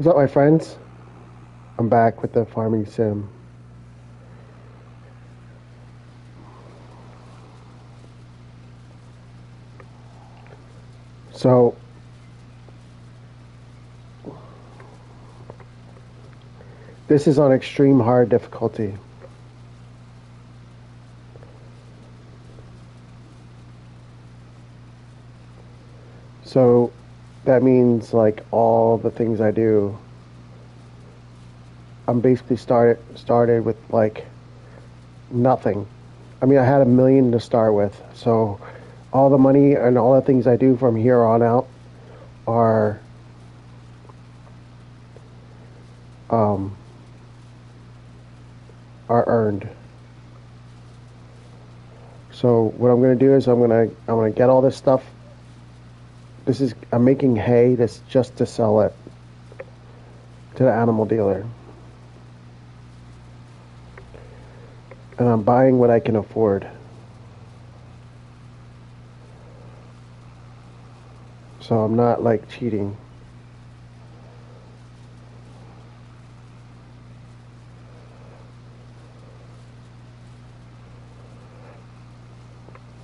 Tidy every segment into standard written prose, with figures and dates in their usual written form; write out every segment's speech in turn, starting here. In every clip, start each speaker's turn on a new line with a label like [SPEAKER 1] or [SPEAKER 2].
[SPEAKER 1] What's up, my friends? I'm back with the farming sim. So, this is on extreme hard difficulty. So, that means all the things I do, I'm basically started with nothing. I mean, I had 1 million to start with. So, all the money and all the things I do from here on out are um, are earned. So what I'm going to do is I'm gonna get all this stuff. I'm making hay that's just to sell it to the animal dealer, and I'm buying what I can afford. So I'm not cheating.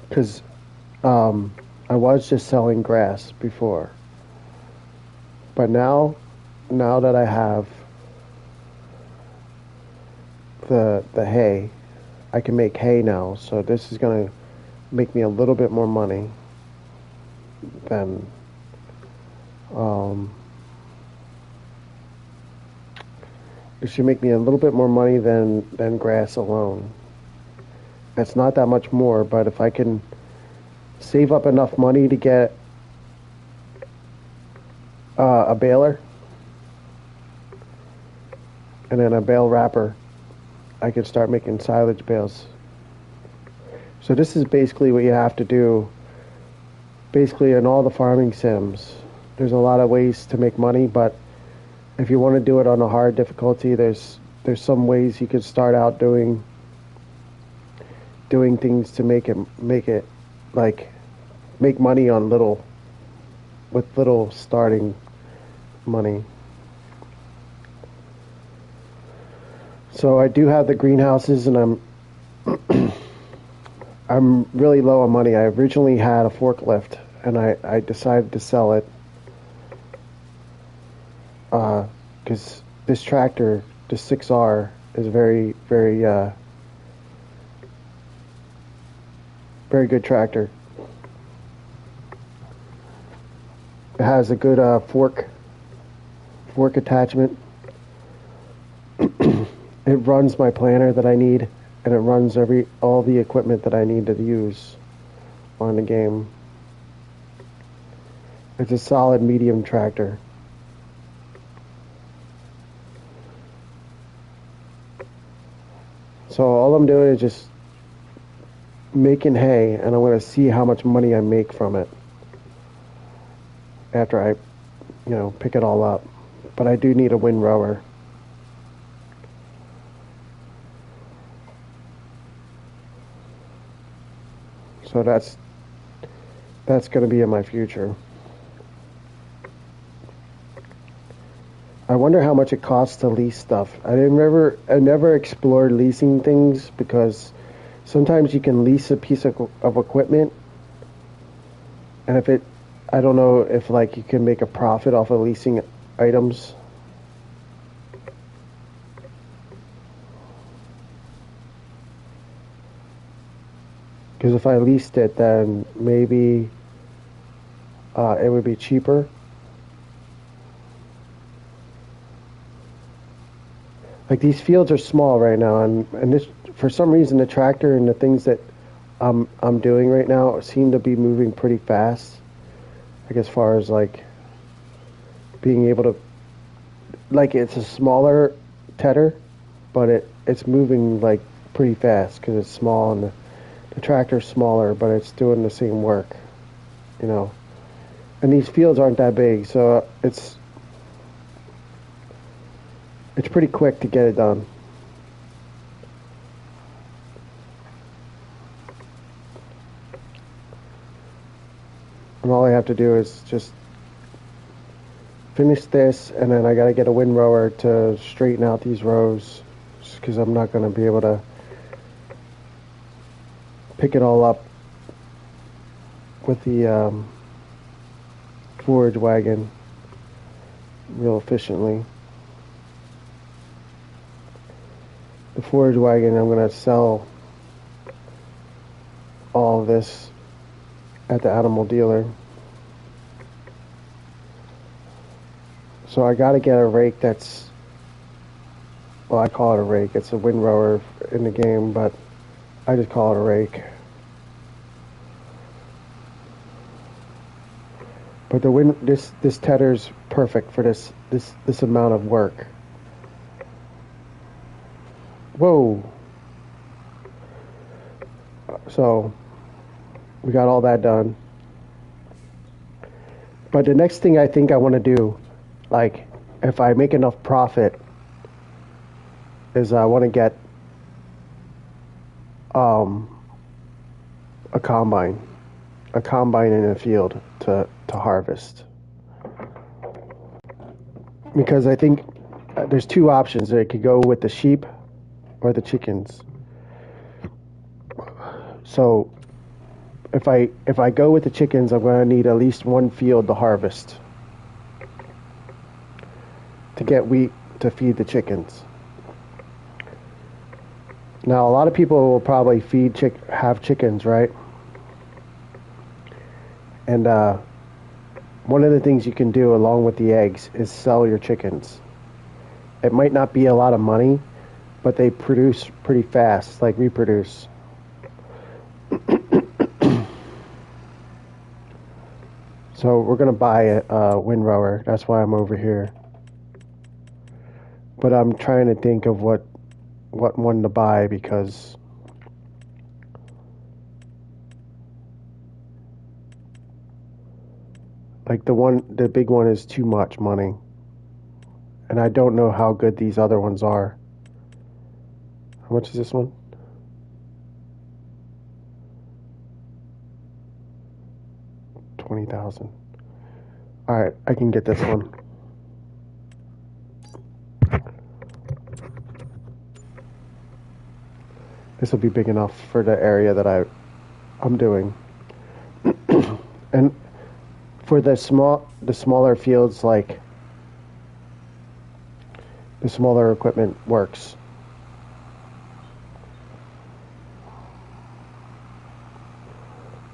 [SPEAKER 1] Because I was just selling grass before, but now that I have the hay, I can make hay now. So this is gonna make me a little bit more money than um, it should make me a little bit more money than grass alone. It's not that much more, but if I can save up enough money to get a baler and then a bale wrapper, I can start making silage bales. So this is basically what you have to do. Basically, in all the farming sims, there's a lot of ways to make money, but if you want to do it on a hard difficulty, there's some ways you could start out doing things to make it like make money on little starting money. So I do have the greenhouses, and I'm really low on money. I originally had a forklift, and I decided to sell it because this tractor, the 6R, is very good tractor. It has a good fork attachment. It runs my planter that I need, and it runs all the equipment that I need to use on the game. It's a solid medium tractor. So all I'm doing is just making hay, and I'm going to see how much money I make from it after I, pick it all up. But I do need a windrower. So that's going to be in my future. I wonder how much it costs to lease stuff. I never explored leasing things because sometimes you can lease a piece of equipment, and I don't know if you can make a profit off of leasing items. Because if I leased it, then maybe it would be cheaper. These fields are small right now, and this, for some reason, the tractor and the things that I'm doing right now seem to be moving pretty fast. As far as being able to, it's a smaller tedder, but it's moving pretty fast because it's small, and the tractor's smaller, but it's doing the same work, And these fields aren't that big, so it's pretty quick to get it done. And all I have to do is just finish this, and then I got to get a windrower to straighten out these rows because I'm not going to be able to pick it all up with the forage wagon real efficiently. The forage wagon, I'm going to sell all of this at the animal dealer. So I got to get a rake that's, well, I call it a rake. It's a windrower in the game, but I just call it a rake. But this tether's perfect for this amount of work. Whoa. So we got all that done. But the next thing I think I want to do, like if I make enough profit, is I want to get a combine in the field to harvest. Because I think there's two options. It could go with the sheep or the chickens. So if I go with the chickens, I'm going to need at least one field to harvest to get wheat to feed the chickens. Now a lot of people will probably have chickens, right? And one of the things you can do along with the eggs is sell your chickens. It might not be a lot of money, but they produce pretty fast, like reproduce. So we're going to buy a windrower. That's why I'm over here. But I'm trying to think of what one to buy, because like the big one is too much money. And I don't know how good these other ones are. How much is this one? $20,000. All right, I can get this one. This will be big enough for the area that I'm doing. And for the smaller fields, like the smaller equipment works.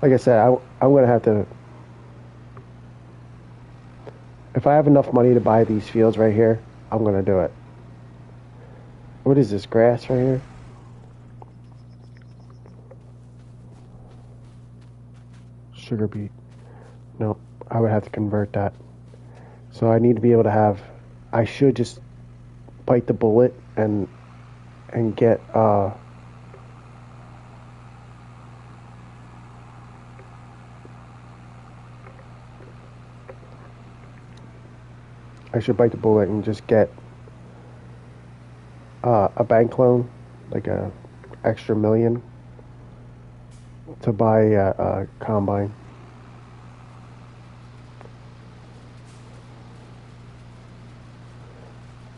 [SPEAKER 1] Like I said, I'm going to have to, if I have enough money to buy these fields right here, I'm going to do it. What is this, grass right here? Sugar beet. No, I would have to convert that. So I need to be able to have, I should just bite the bullet and get I should bite the bullet and just get a bank loan, like a extra $1 million, to buy a combine.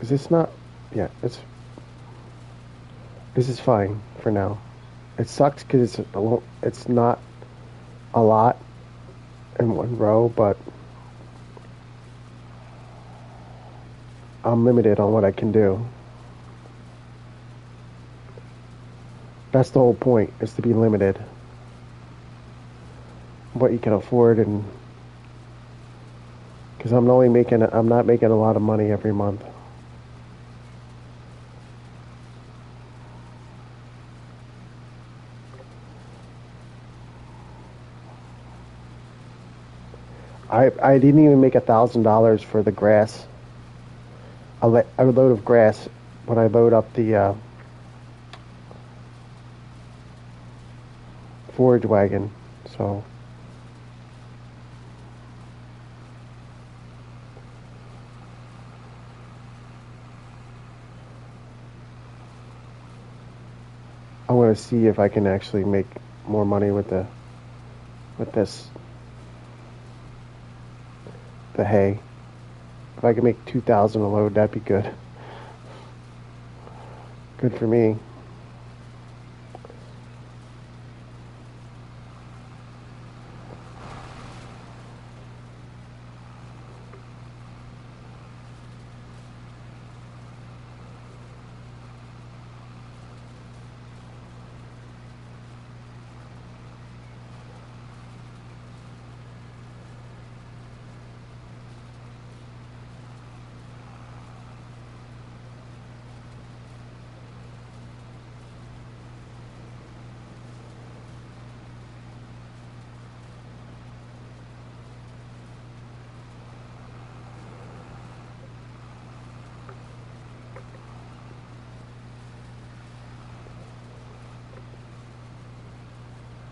[SPEAKER 1] Is this not? Yeah, this is fine for now. It sucks because it's not a lot in one row, but I'm limited on what I can do. That's the whole point, is to be limited. What you can afford, and because I'm not making a lot of money every month. I didn't even make $1,000 for the grass. A load of grass when I load up the forage wagon. So I want to see if I can actually make more money with the hay. If I could make 2,000 a load, that'd be good. Good for me.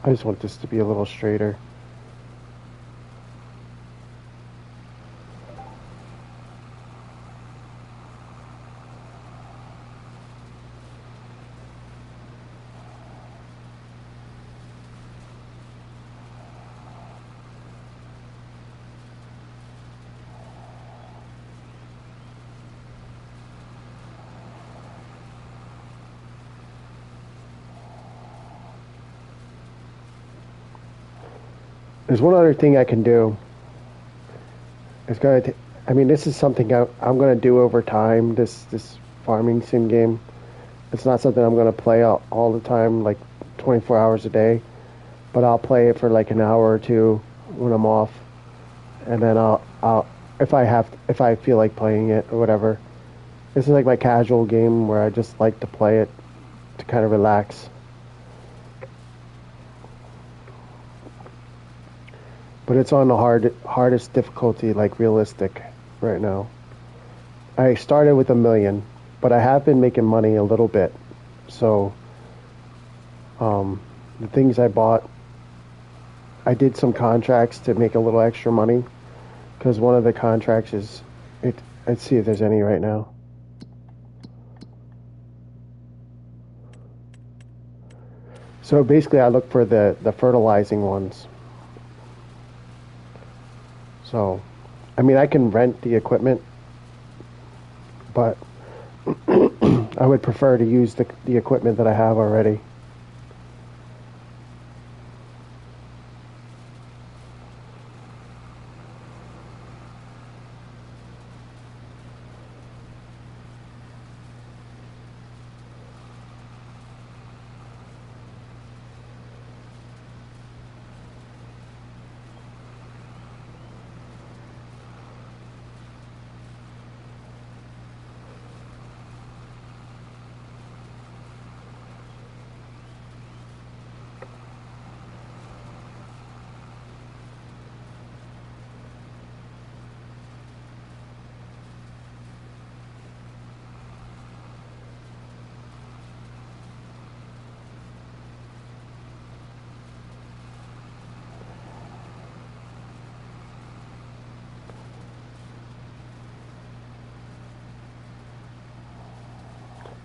[SPEAKER 1] I just want this to be a little straighter. There's one other thing I can do. It's gonna. I mean, this is something I'm gonna do over time. This farming sim game. It's not something I'm gonna play all the time, like 24 hours a day. But I'll play it for like an hour or two when I'm off, and then I'll if I feel like playing it or whatever. This is like my casual game where I just like to play it to kind of relax. But it's on the hardest difficulty, like realistic, right now. I started with 1 million, but I have been making money a little bit. So, the things I bought, I did some contracts to make a little extra money, because one of the contracts is it. Let's see if there's any right now. So basically, I look for the fertilizing ones. So, I mean, I can rent the equipment, but I would prefer to use the equipment that I have already.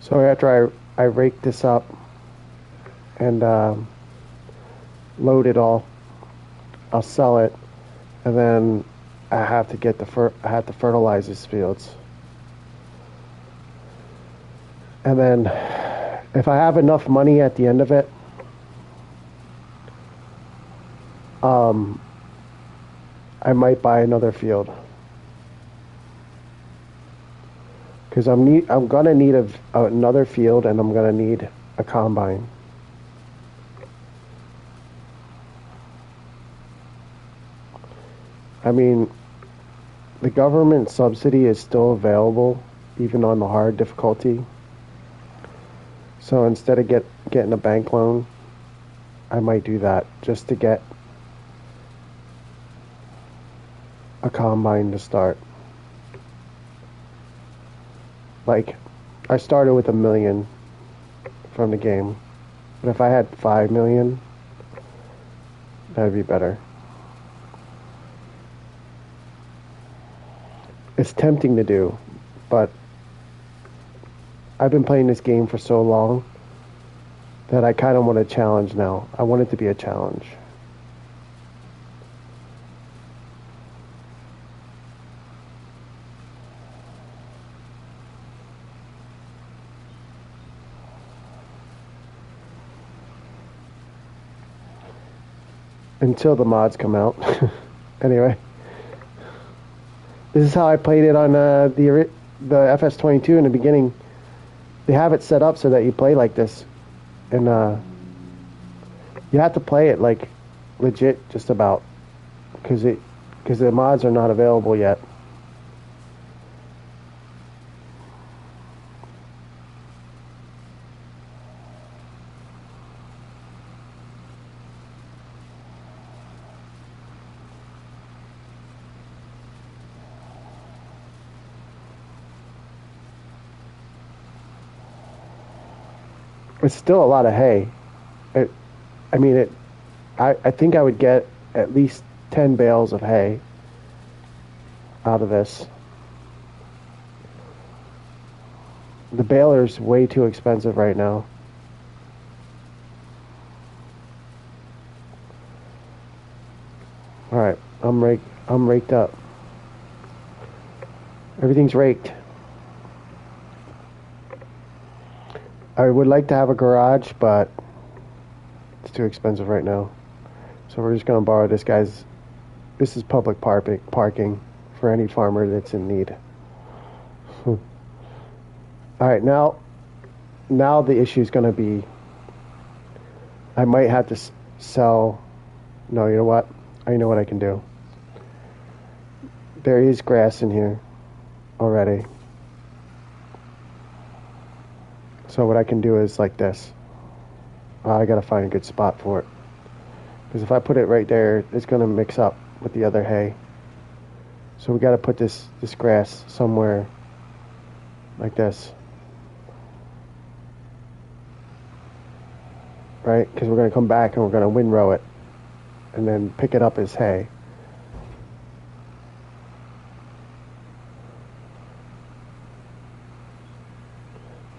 [SPEAKER 1] So after I rake this up and load it all, I'll sell it, and then I have to get I have to fertilize these fields. And then if I have enough money at the end of it, I might buy another field. Because I'm gonna need another field, and I'm gonna need a combine. I mean, the government subsidy is still available, even on the hard difficulty. So instead of getting a bank loan, I might do that just to get a combine to start. Like, I started with 1 million from the game, but if I had 5 million, that'd be better. It's tempting to do, but I've been playing this game for so long that I kind of want a challenge now. I want it to be a challenge. until the mods come out. Anyway, this is how I played it on the FS22 in the beginning. They have it set up so that you play like this, and you have to play it like legit, just about, because the mods are not available yet. It's still a lot of hay. I think I would get at least 10 bales of hay out of this. The baler's way too expensive right now. All right, I'm raked up. Everything's raked. I would like to have a garage, but it's too expensive right now. So we're just going to borrow this guy's. This is public parking for any farmer that's in need. All right, now the issue is going to be, I might have to sell. No, you know what? I know what I can do. There is grass in here already. So what I can do is like this. I gotta find a good spot for it. Because if I put it right there, it's gonna mix up with the other hay. So we gotta put this grass somewhere like this. Right? Because we're gonna come back and we're gonna windrow it. And then pick it up as hay.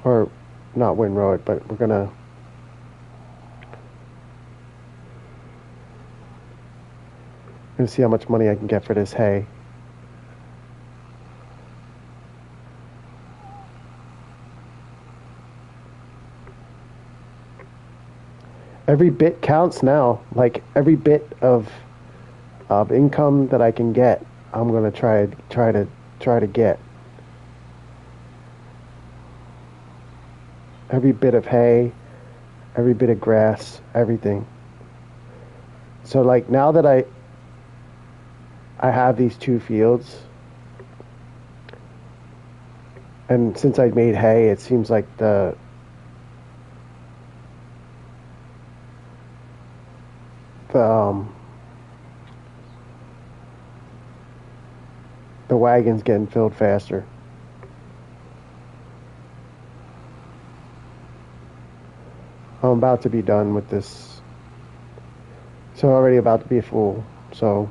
[SPEAKER 1] Or not windrow it, but we're gonna see how much money I can get for this hay. Every bit counts now. Like every bit of income that I can get, I'm gonna try to get. Every bit of hay, every bit of grass, everything. So like now that I have these two fields, and since I made hay, it seems like the wagon's getting filled faster. I'm about to be done with this. So already about to be full. So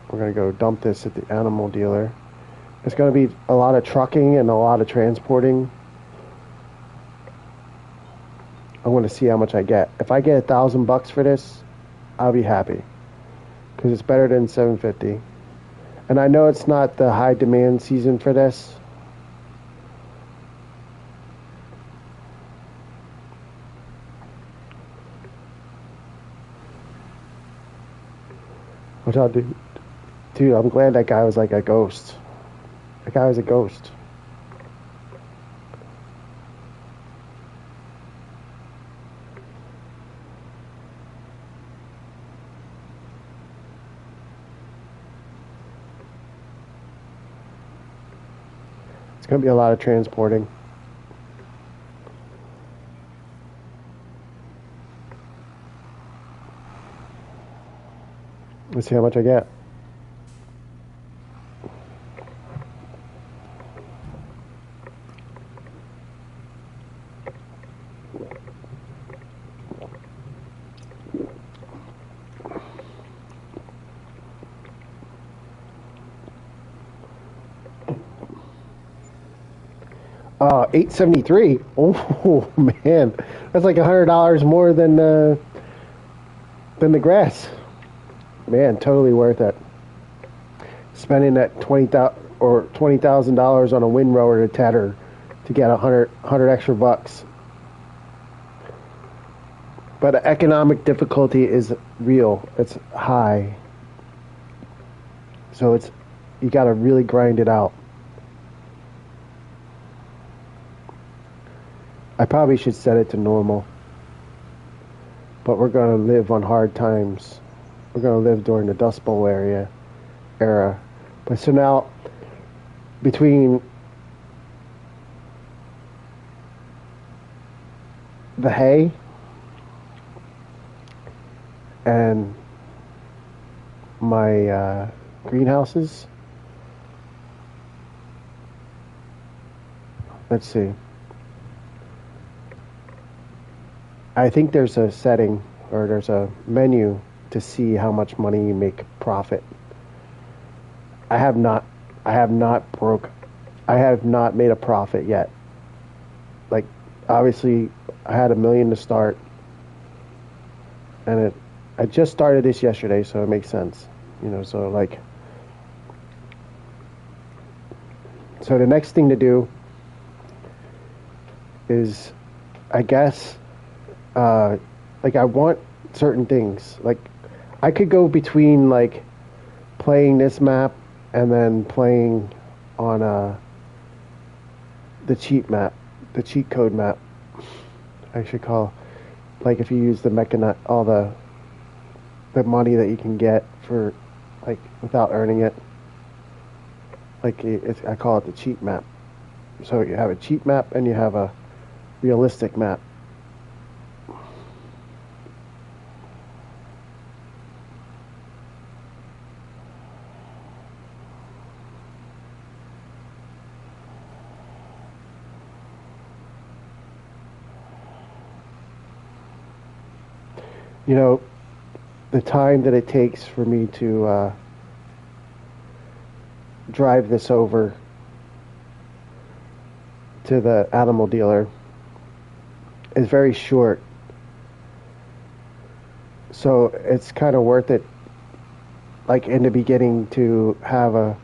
[SPEAKER 1] we're going to go dump this at the animal dealer. It's going to be a lot of trucking and a lot of transporting. I want to see how much I get. If I get $1,000 for this, I'll be happy. Because it's better than $750. And I know it's not the high demand season for this. Which I'll do. Dude, I'm glad that guy was like a ghost. That guy was a ghost. It's going to be a lot of transporting. Let's see how much I get. $873. Oh man, that's like $100 more than the grass. Man, totally worth it. Spending that $20,000 on a windrower to tether to get 100 extra bucks. But economic difficulty is real. It's high. So you got to really grind it out. I probably should set it to normal. But we're going to live on hard times. We're going to live during the Dust Bowl era. But so now, between the hay and my greenhouses, let's see. I think there's a setting or there's a menu to see how much money you make profit. I have not made a profit yet. Like, obviously I had $1 million to start, and I just started this yesterday, so it makes sense. So the next thing to do is, I guess, like, I want certain things. Like, I could go between, like, playing this map and then playing on the cheat code map. I should call, like, if you use all the money that you can get for, like, without earning it. Like, I call it the cheat map. So you have a cheat map and you have a realistic map. The time that it takes for me to drive this over to the animal dealer is very short. So it's kind of worth it, like, in the beginning, to have a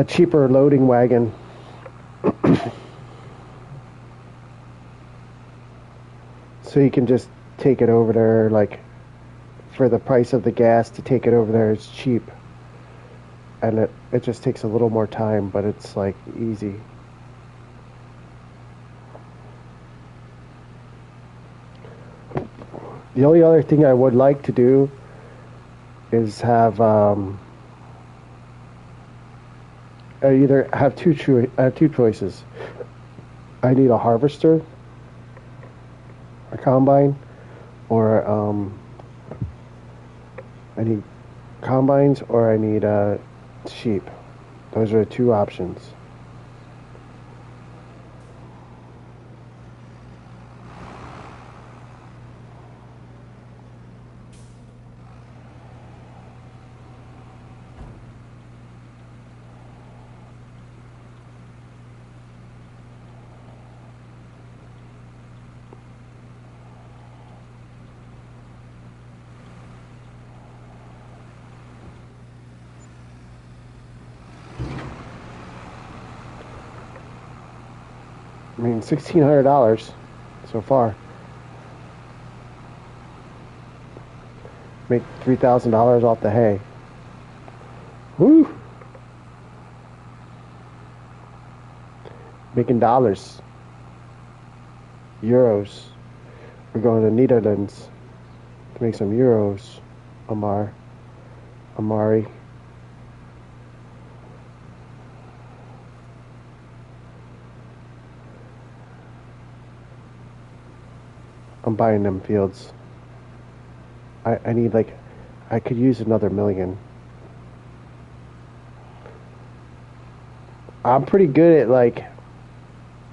[SPEAKER 1] cheaper loading wagon. So you can just take it over there, like, for the price of the gas to take it over there is cheap. And it just takes a little more time, but it's, like, easy. The only other thing I would like to do is have I either have two choices. I need a harvester, a combine, or I need combines, or I need sheep. Those are the two options. I mean, $1,600 so far. Make $3,000 off the hay. Woo! Making dollars. Euros. We're going to Netherlands to make some euros. Amari. I'm buying them fields. I need, like, I could use another $1 million. I'm pretty good at, like,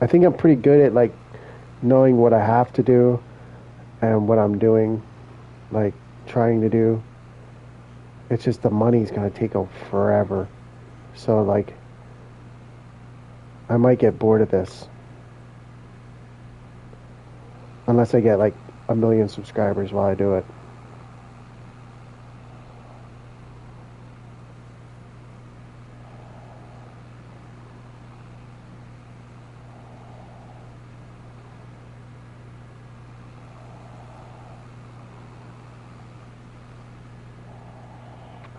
[SPEAKER 1] I think I'm pretty good at, like, knowing what I have to do and what I'm doing, like, trying to do. It's just the money's gonna take forever. So, like, I might get bored of this. Unless I get, like, 1 million subscribers while I do it.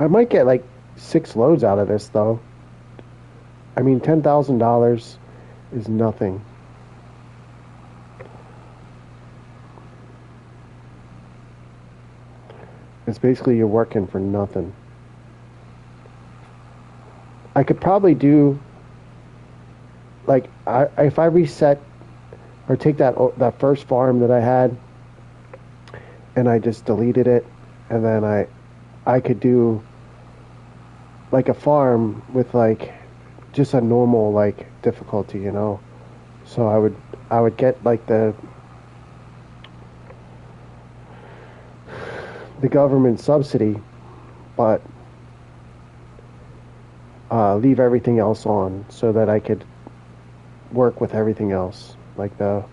[SPEAKER 1] I might get like 6 loads out of this though. I mean, $10,000 is nothing. It's basically you're working for nothing. I could probably do like if I reset or take that first farm that I had and I just deleted it, and then I could do like a farm with like just a normal like difficulty, you know. So I would get like the government subsidy, but leave everything else on so that I could work with everything else, like the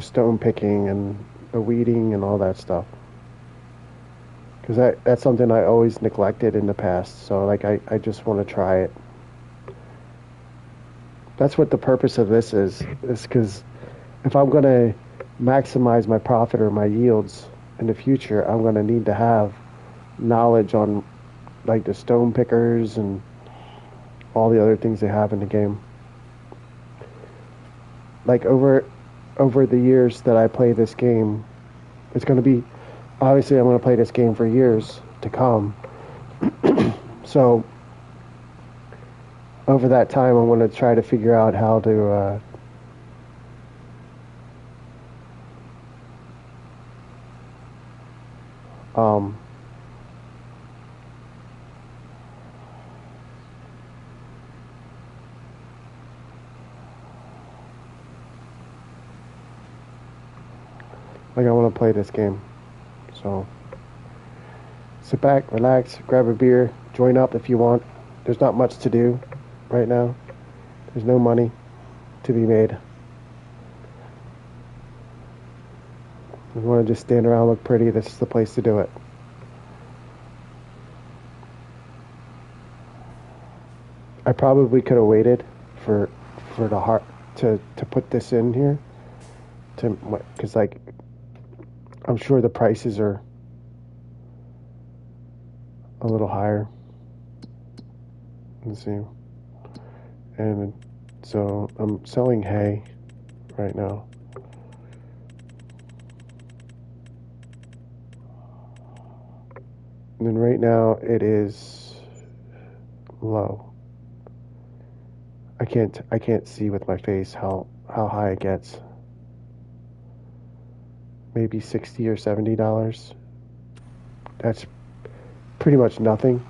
[SPEAKER 1] stone picking and the weeding and all that stuff. Because that's something I always neglected in the past. So like I just want to try it. That's what the purpose of this is because if I'm going to maximize my profit or my yields in the future, I'm going to need to have knowledge on like the stone pickers and all the other things they have in the game. Like over the years that I play this game, it's going to be obviously I'm going to play this game for years to come. So over that time, I'm going to try to figure out how to like I want to play this game. So sit back, relax, grab a beer, join up if you want. There's not much to do right now. There's no money to be made. If you want to just stand around and look pretty, this is the place to do it. I probably could have waited for the heart to put this in here because like I'm sure the prices are a little higher. Let's see. And so I'm selling hay right now. And then right now it is low. I can't see with my face how high it gets. Maybe $60 or $70. That's pretty much nothing.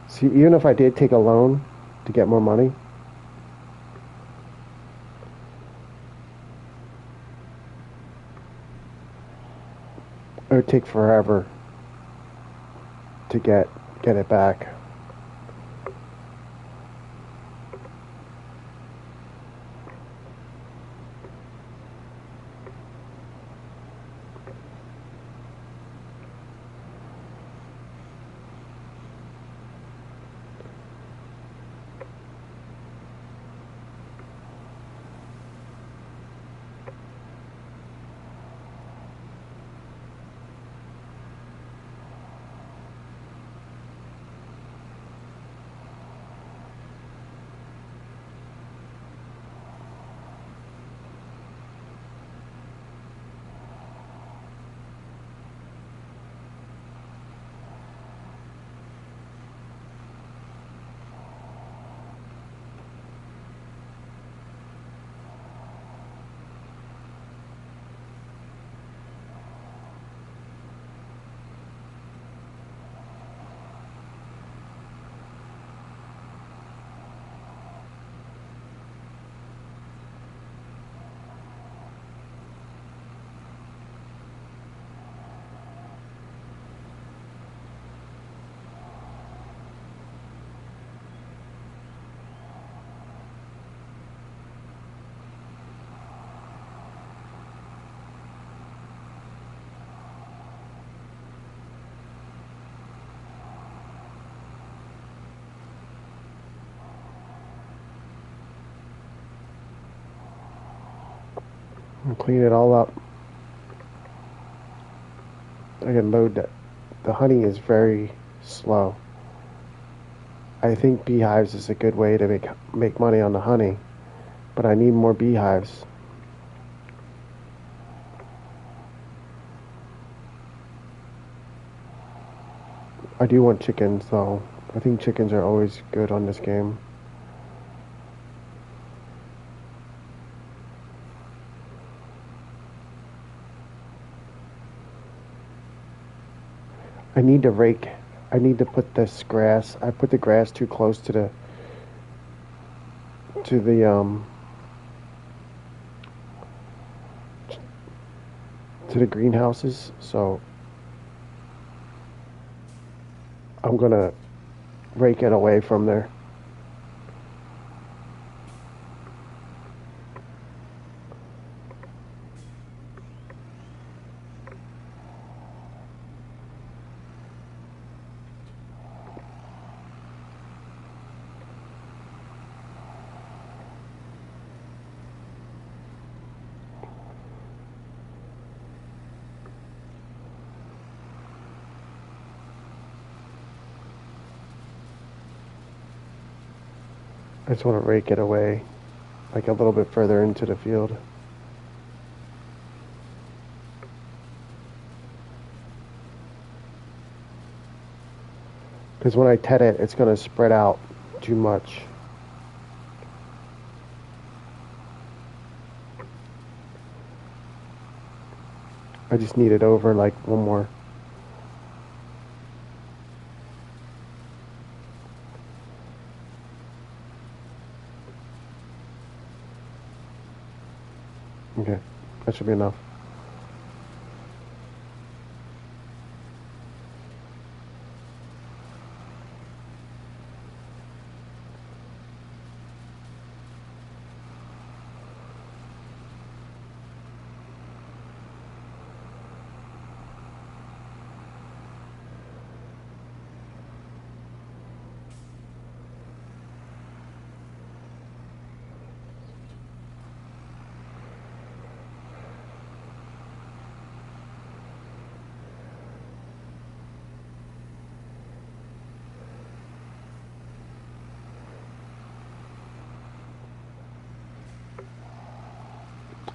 [SPEAKER 1] See, even if I did take a loan to get more money, it would take forever to get it back. And clean it all up. I can load that. The honey is very slow. I think beehives is a good way to make money on the honey, but I need more beehives. I do want chickens though. I think chickens are always good on this game. I need to rake. I need to put this grass. I put the grass too close to the to the greenhouses, so I'm gonna rake it away from there. I just want to rake it away, like a little bit further into the field. Because when I ted it, it's going to spread out too much. I just need it over like one more. Okay, that should be enough.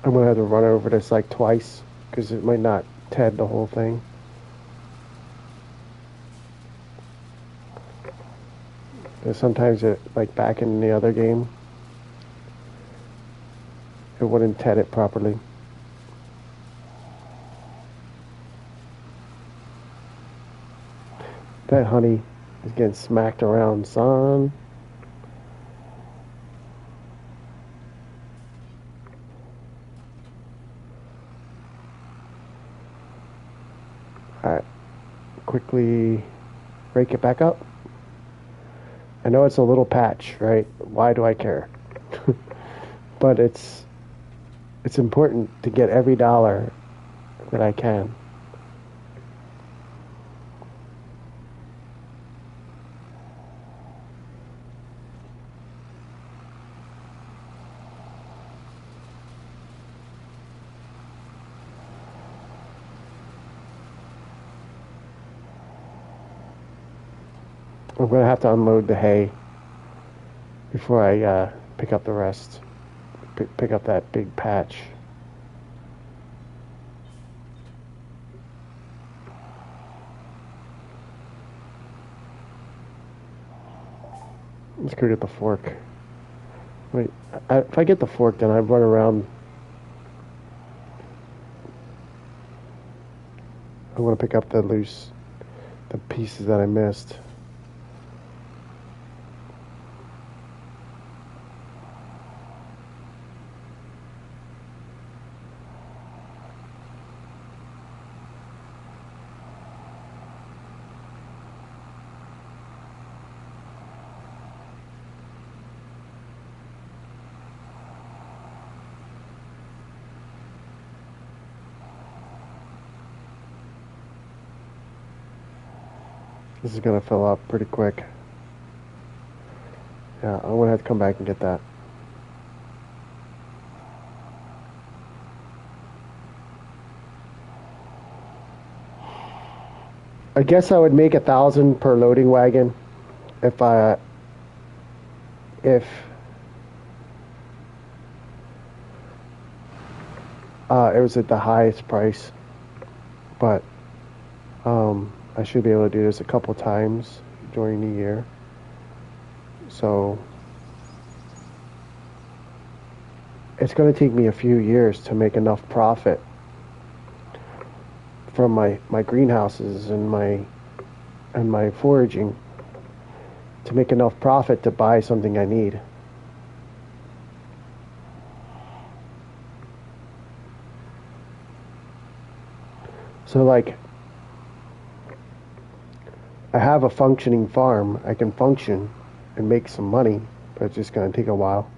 [SPEAKER 1] I'm gonna have to run over this like twice because it might not ted the whole thing. Because sometimes it, like back in the other game, it wouldn't ted it properly. That honey is getting smacked around, son. Alright, quickly rake it back up. I know it's a little patch, right? Why do I care? But it's important to get every dollar that I can. I'm gonna have to unload the hay before I pick up the rest. Pick up that big patch. Let's go get the fork. Wait, if I get the fork, then I run around. I want to pick up the pieces that I missed. This is gonna fill up pretty quick. Yeah, I'm gonna have to come back and get that. I guess I would make 1,000 per loading wagon if if it was at the highest price, but I should be able to do this a couple times during the year. So it's going to take me a few years to make enough profit from my greenhouses and my foraging to make enough profit to buy something I need. So like I have a functioning farm. I can function and make some money, but it's just going to take a while.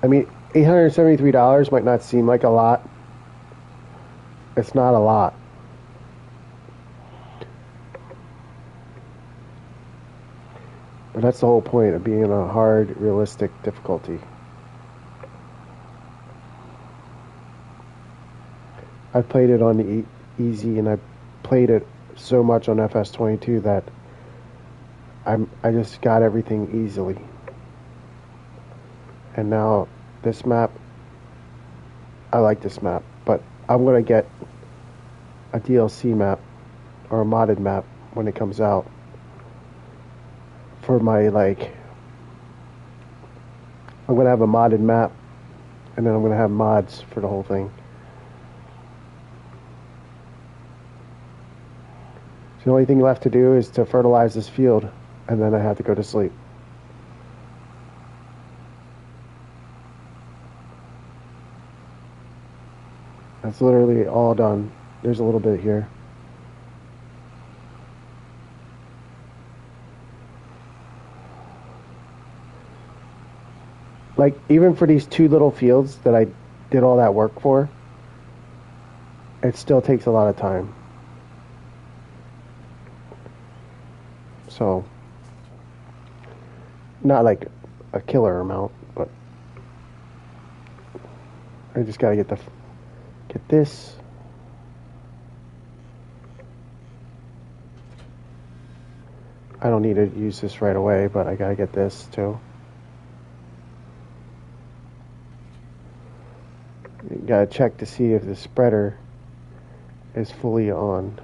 [SPEAKER 1] I mean, $873 might not seem like a lot. It's not a lot. But that's the whole point of being a hard, realistic difficulty. I've played it on the easy, and I played it so much on FS22 that I just got everything easily. And now this map, I like this map, but I'm going to get a DLC map or a modded map when it comes out for my, like, I'm going to have a modded map and then I'm going to have mods for the whole thing. So the only thing left to do is to fertilize this field, and then I have to go to sleep. That's literally all done. There's a little bit here. Like, even for these 2 little fields that I did all that work for, it still takes a lot of time. So, not like a killer amount, but I just gotta get this. I don't need to use this right away, but I gotta get this too. You gotta check to see if the spreader is fully on.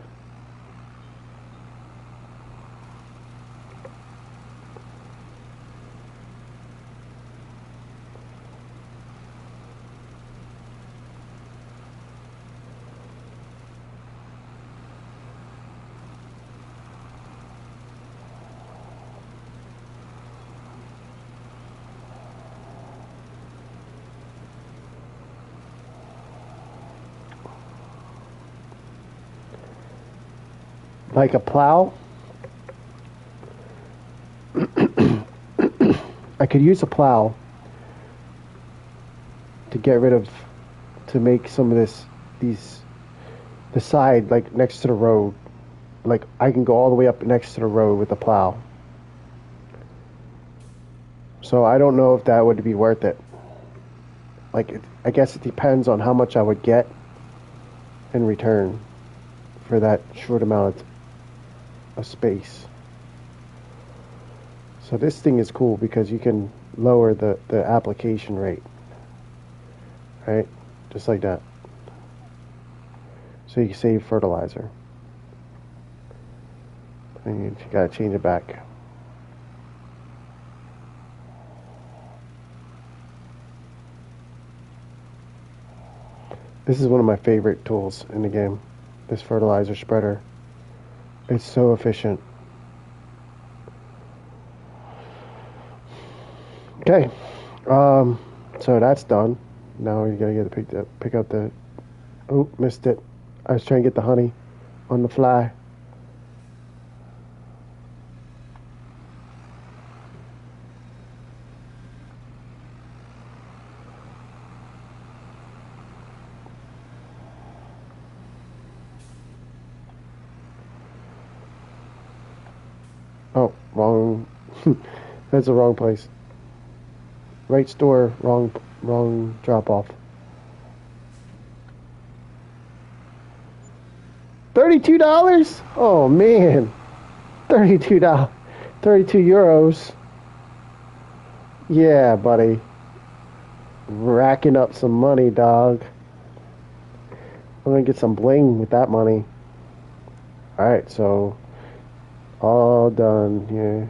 [SPEAKER 1] Like a plow, I could use a plow to get rid of, to make some of the side, like next to the road. Like, I can go all the way up next to the road with a plow. So I don't know if that would be worth it. Like, I guess it depends on how much I would get in return for that short amount of space. So this thing is cool because you can lower the application rate, right? Just like that. So you can save fertilizer. And you gotta change it back. This is one of my favorite tools in the game, this fertilizer spreader. It's so efficient. Okay, so that's done. Now you gotta get pick up the. Oh, missed it. I was trying to get the honey on the fly. That's the wrong place. Right store, wrong drop off. $32? Oh man. $32. 32 euros. Yeah, buddy. Racking up some money, dog. I'm gonna get some bling with that money. Alright, so all done here.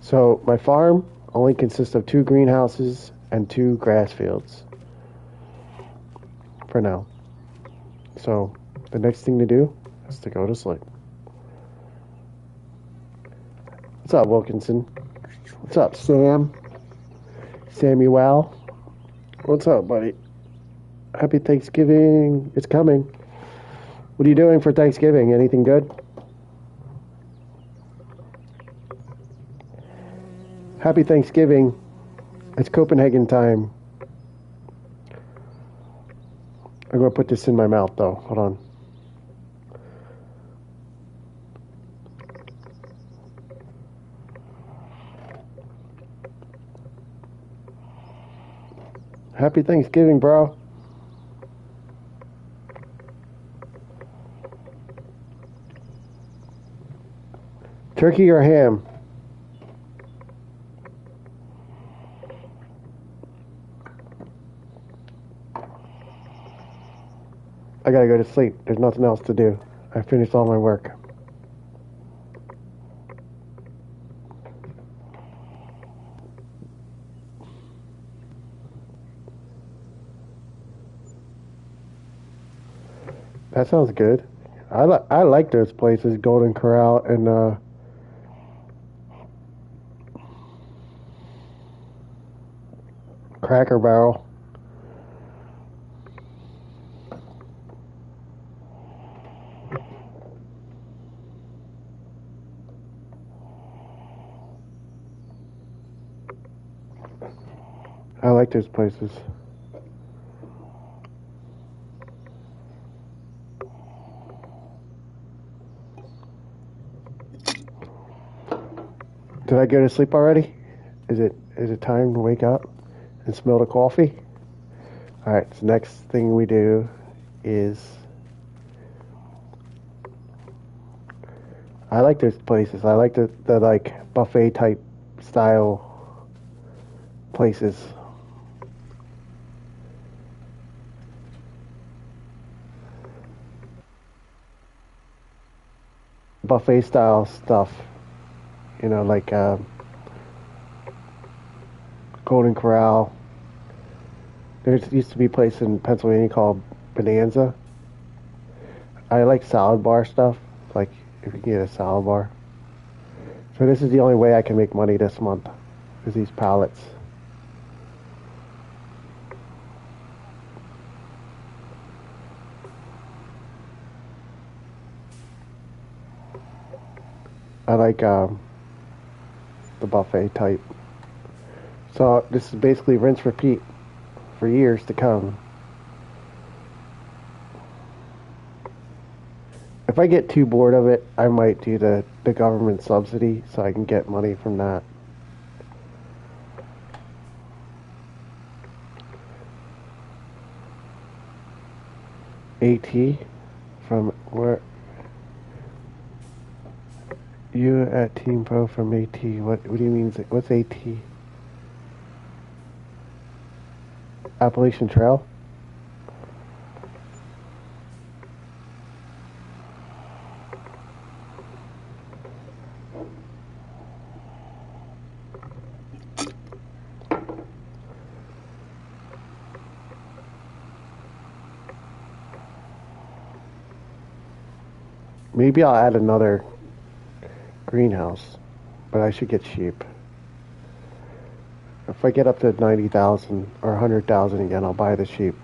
[SPEAKER 1] So my farm only consists of 2 greenhouses and 2 grass fields. For now. So the next thing to do is to go to sleep. What's up, Wilkinson? What's up, Sam? Samuel? What's up, buddy? Happy Thanksgiving. It's coming. What are you doing for Thanksgiving? Anything good? Happy Thanksgiving. It's Copenhagen time. I'm going to put this in my mouth, though. Hold on. Happy Thanksgiving, bro. Turkey or ham? I gotta go to sleep. There's nothing else to do. I finished all my work. That sounds good. I like those places, Golden Corral and Cracker Barrel. I like those places. Did I go to sleep already? Is it time to wake up and smell the coffee? Alright, so next thing we do is I like those places. I like the like buffet type style places. Buffet style stuff. You know, like Golden Corral. There used to be a place in Pennsylvania called Bonanza. I like salad bar stuff. Like if you can get a salad bar. So this is the only way I can make money this month. Is these pallets. I like the buffet type. So this is basically rinse repeat for years to come. If I get too bored of it, I might do the government subsidy so I can get money from that. AT from where? You at Team Pro from AT. What do you mean? What's AT? Appalachian Trail? Maybe I'll add another greenhouse, but I should get sheep. If I get up to 90,000 or 100,000 again, I'll buy the sheep.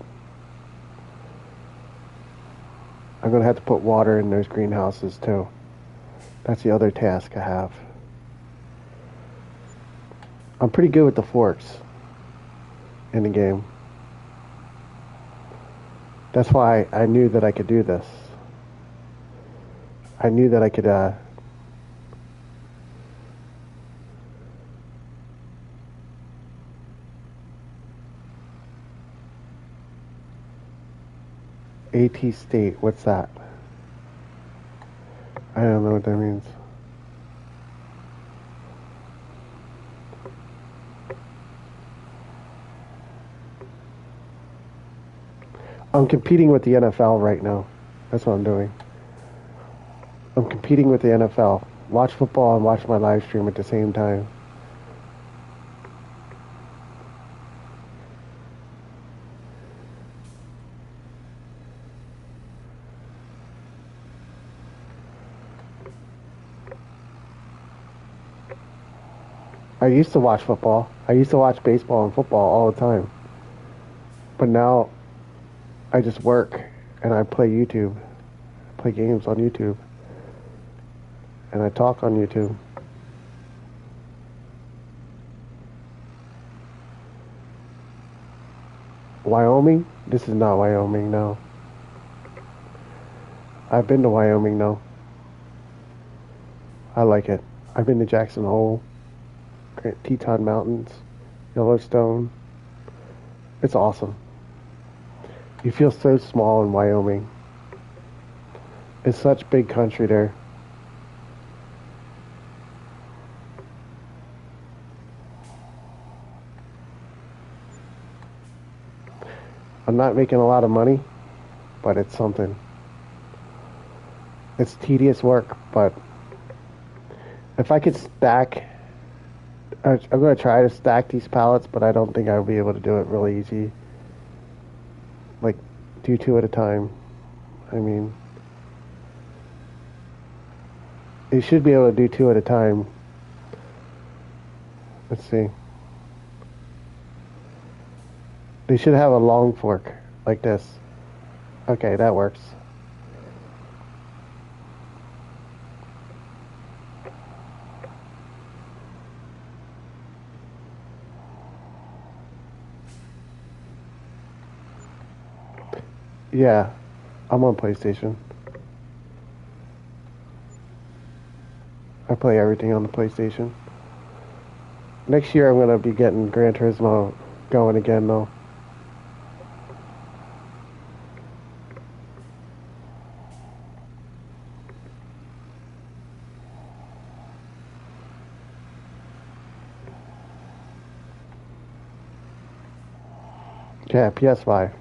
[SPEAKER 1] I'm going to have to put water in those greenhouses too. That's the other task I have. I'm pretty good with the forks in the game. That's why I knew that I could do this. I knew that I could AT State. What's that? I don't know what that means. I'm competing with the NFL right now. That's what I'm doing. I'm competing with the NFL. Watch football and watch my live stream at the same time. I used to watch football. I used to watch baseball and football all the time. But now I just work and I play YouTube. I play games on YouTube. And I talk on YouTube. Wyoming? This is not Wyoming, no. I've been to Wyoming, no. I like it. I've been to Jackson Hole, Teton Mountains, Yellowstone. It's awesome. You feel so small in Wyoming. It's such big country there. I'm not making a lot of money, but it's something. It's tedious work, but if I could stack, I'm going to try to stack these pallets, but I don't think I'll be able to do it really easy. Like, do two at a time. I mean, you should be able to do two at a time. Let's see. They should have a long fork, like this. Okay, that works. Yeah, I'm on PlayStation. I play everything on the PlayStation. Next year I'm going to be getting Gran Turismo going again, though. Yeah, PS5.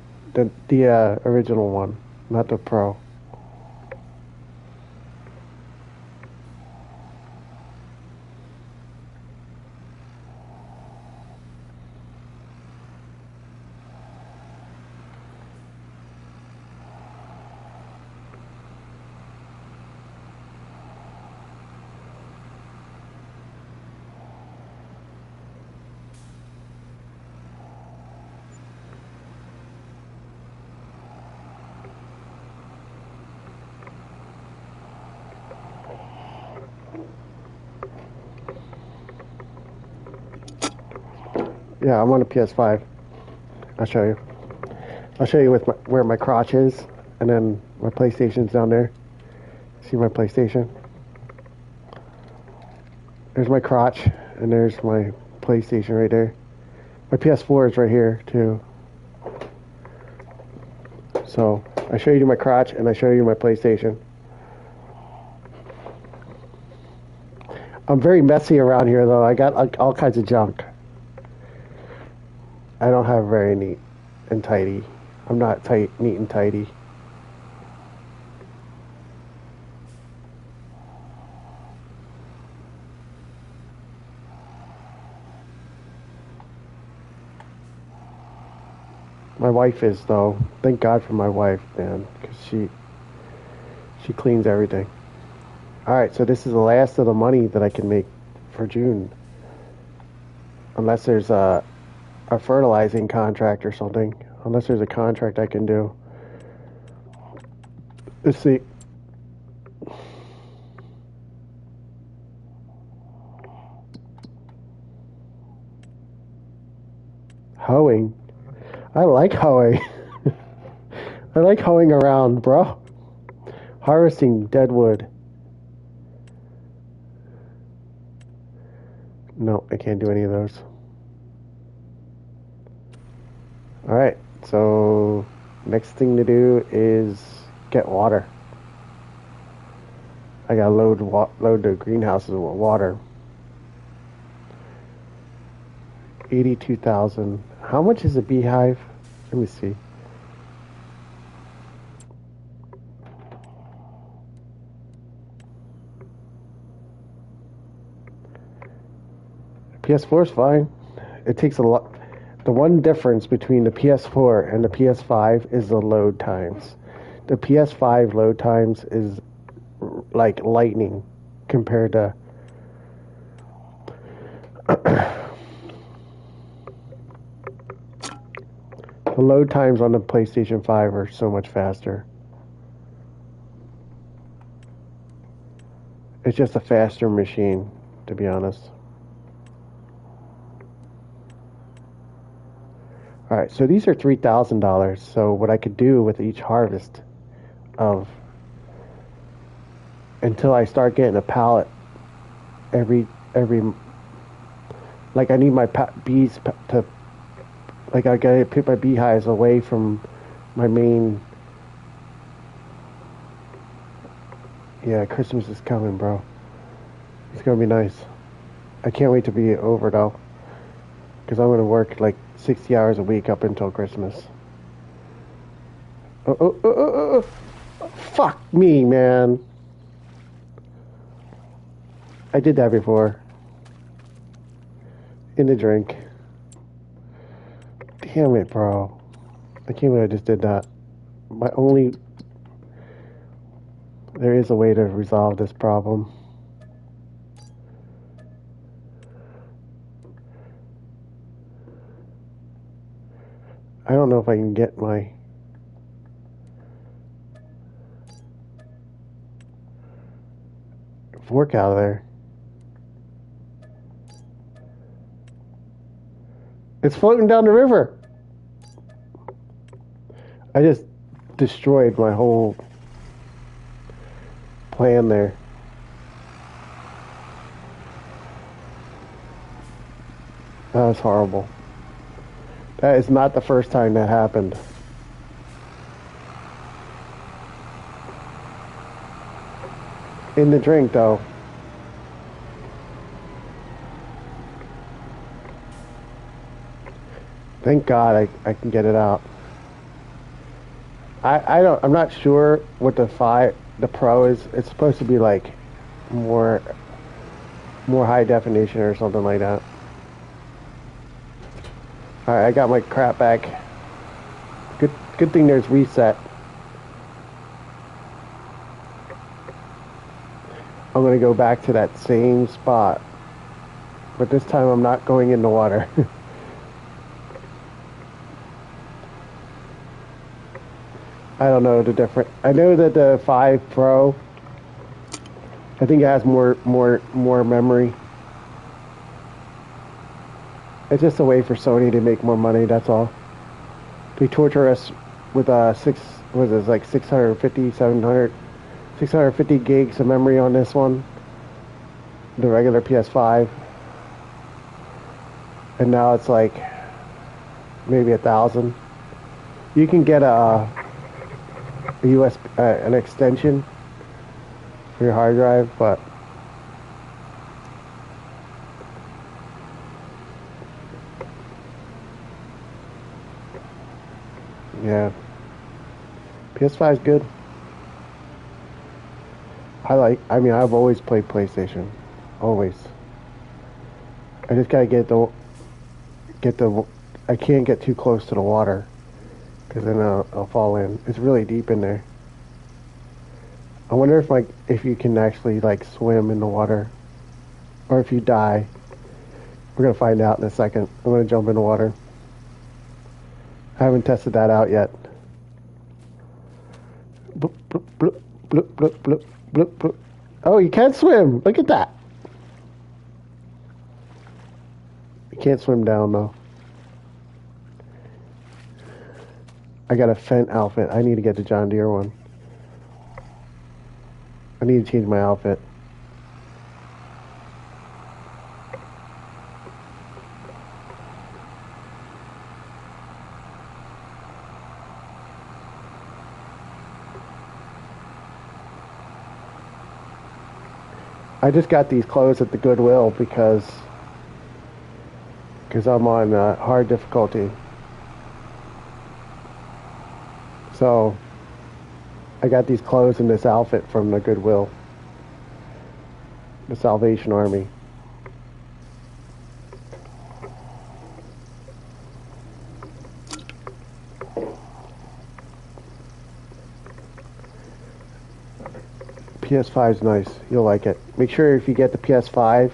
[SPEAKER 1] The original one, not the Pro. Yeah, I'm on a PS5. I'll show you. I'll show you with where my crotch is, and then my PlayStation's down there. See my PlayStation? There's my crotch, and there's my PlayStation right there. My PS4 is right here, too. So, I show you my crotch, and I show you my PlayStation. I'm very messy around here, though. I got all kinds of junk. I don't have very neat and tidy. I'm not neat and tidy. My wife is, though. Thank God for my wife, man, because she cleans everything. All right, so this is the last of the money that I can make for June, unless there's a fertilizing contract or something. Unless there's a contract I can do. Let's see. Hoeing. I like hoeing. I like hoeing around, bro. Harvesting dead wood. No, I can't do any of those. Alright, so Next thing to do is get water. I gotta load the greenhouses with water. 82,000. How much is a beehive? Let me see. PS4 is fine. It takes a lot. The one difference between the PS4 and the PS5 is the load times. The PS5 load times is like lightning compared to the load times on the PlayStation 5 are so much faster. It's just a faster machine, to be honest. Alright, so these are $3,000. So what I could do with each harvest of until I start getting a pallet every like I need my bees to like I gotta put my beehives away from my main. Yeah, Christmas is coming, bro. It's gonna be nice. I can't wait to be over though, because I'm gonna work like 60 hours a week up until Christmas. Fuck me, man. I did that before. In the drink. Damn it, bro. I can't believe I just did that. There is a way to resolve this problem. I don't know if I can get my fork out of there. It's floating down the river. I just destroyed my whole plan there. That was horrible. That is not the first time that happened. In the drink, though. Thank God I can get it out. I'm not sure what the Pro is. It's supposed to be like more high definition or something like that. Alright, I got my crap back. Good thing there's reset. I'm gonna go back to that same spot. But this time I'm not going in the water. I don't know the difference. I know that the 5 Pro, I think it has more memory. It's just a way for Sony to make more money, that's all. They torture us with 650, 700, 650 gigs of memory on this one. The regular PS5. And now it's like maybe 1,000. You can get a an extension for your hard drive, but yeah, PS5 is good. I've always played PlayStation, always. I just gotta get the I can't get too close to the water, because then I'll fall in. It's really deep in there. I wonder if you can actually like swim in the water, or if you die. We're gonna find out in a second. I'm gonna jump in the water. I haven't tested that out yet. Bloop, bloop, bloop, bloop, bloop, bloop, bloop, bloop. Oh, you can't swim. Look at that. You can't swim down though. I got a Fent outfit. I need to get the John Deere one. I need to change my outfit. I just got these clothes at the Goodwill because I'm on hard difficulty. So I got these clothes and this outfit from the Goodwill, the Salvation Army. PS5 is nice. You'll like it. Make sure if you get the PS5,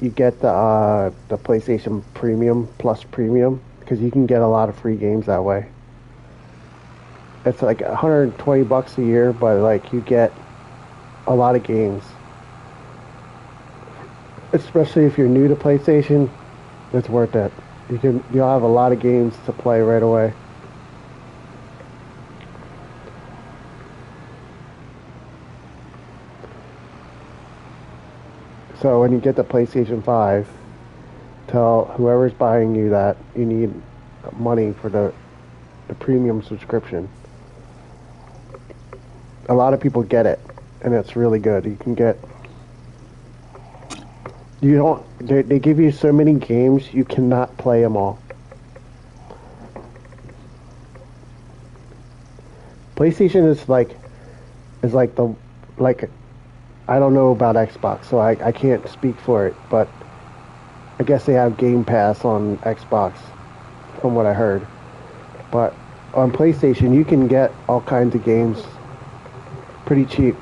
[SPEAKER 1] you get the PlayStation Premium Plus Premium because you can get a lot of free games that way. It's like $120 a year, but like you get a lot of games. Especially if you're new to PlayStation, it's worth it. You'll have a lot of games to play right away. So when you get the PlayStation 5, tell whoever's buying you that you need money for the premium subscription. A lot of people get it, and it's really good. You can get... You don't... They give you so many games, you cannot play them all. PlayStation is like the... Like... I don't know about Xbox, so I can't speak for it, but I guess they have Game Pass on Xbox, from what I heard. But on PlayStation, you can get all kinds of games pretty cheap.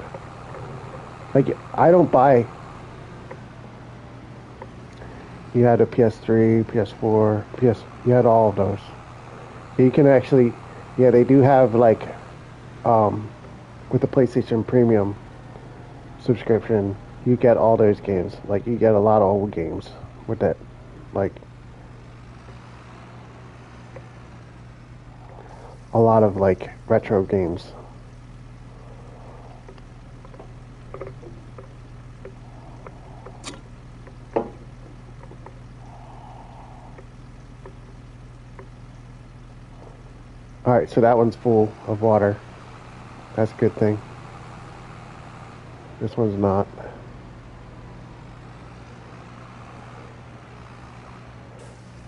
[SPEAKER 1] Like, I don't buy... You had a PS3, PS4, you had all of those. You can actually... Yeah, they do have, like, with the PlayStation Premium subscription, you get all those games. Like, you get a lot of old games with that. Like, a lot of, like, retro games. Alright, so that one's full of water. That's a good thing. This one's not.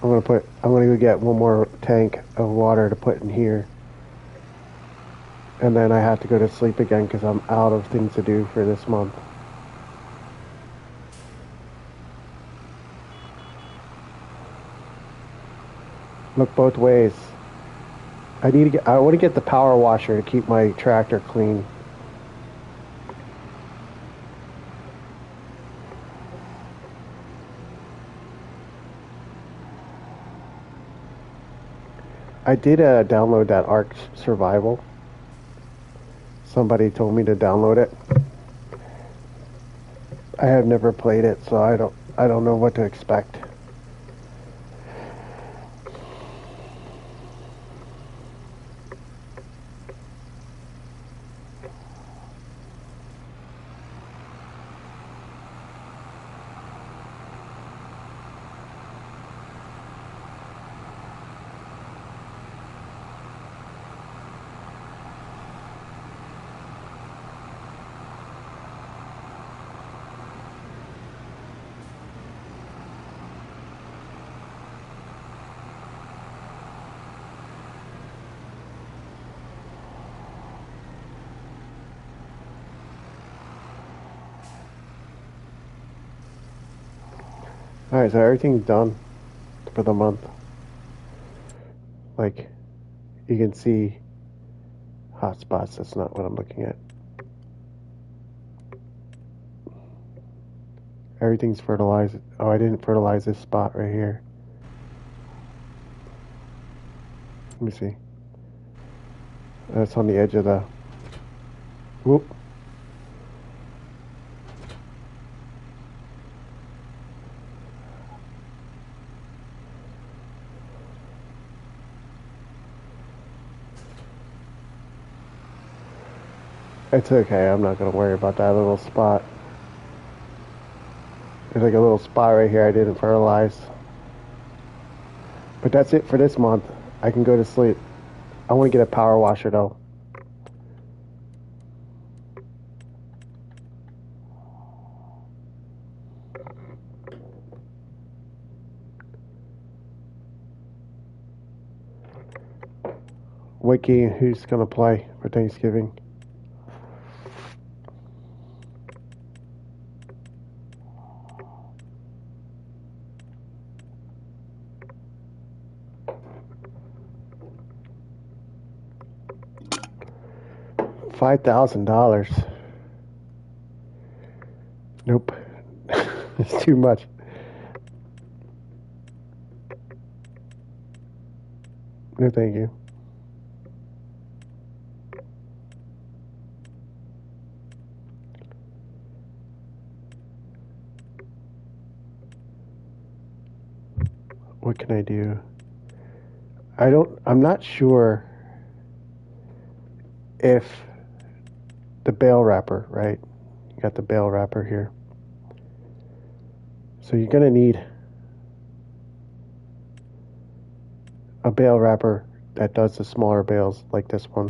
[SPEAKER 1] I'm gonna go get one more tank of water to put in here. And then I have to go to sleep again because I'm out of things to do for this month. Look both ways. I want to get the power washer to keep my tractor clean. I did download that Ark Survival. Somebody told me to download it. I have never played it, so I don't know what to expect. Alright, so everything's done for the month. Like, you can see hotspots. That's not what I'm looking at. Everything's fertilized. Oh, I didn't fertilize this spot right here. Let me see. That's on the edge of the... Whoop. It's okay, I'm not going to worry about that little spot. There's like a little spot right here I didn't fertilize. But that's it for this month. I can go to sleep. I want to get a power washer though. what game, who's going to play for Thanksgiving. $5,000. Nope. It's too much. No, thank you. What can I do? I'm not sure if the bale wrapper, right? You got the bale wrapper here. So you're going to need a bale wrapper that does the smaller bales like this one.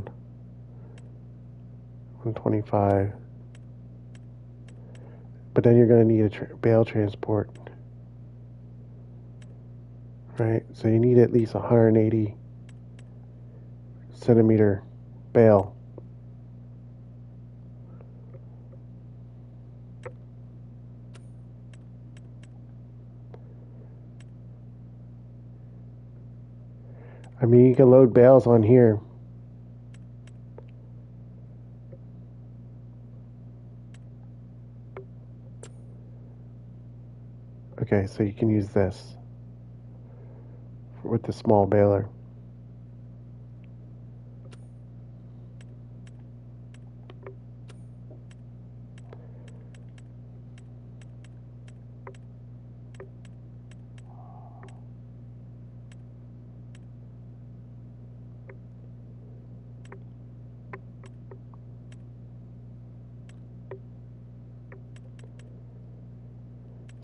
[SPEAKER 1] 125. But then you're going to need a bale transport. Right? So you need at least 180 centimeter bale. I mean, you can load bales on here. Okay, so you can use this with the small baler.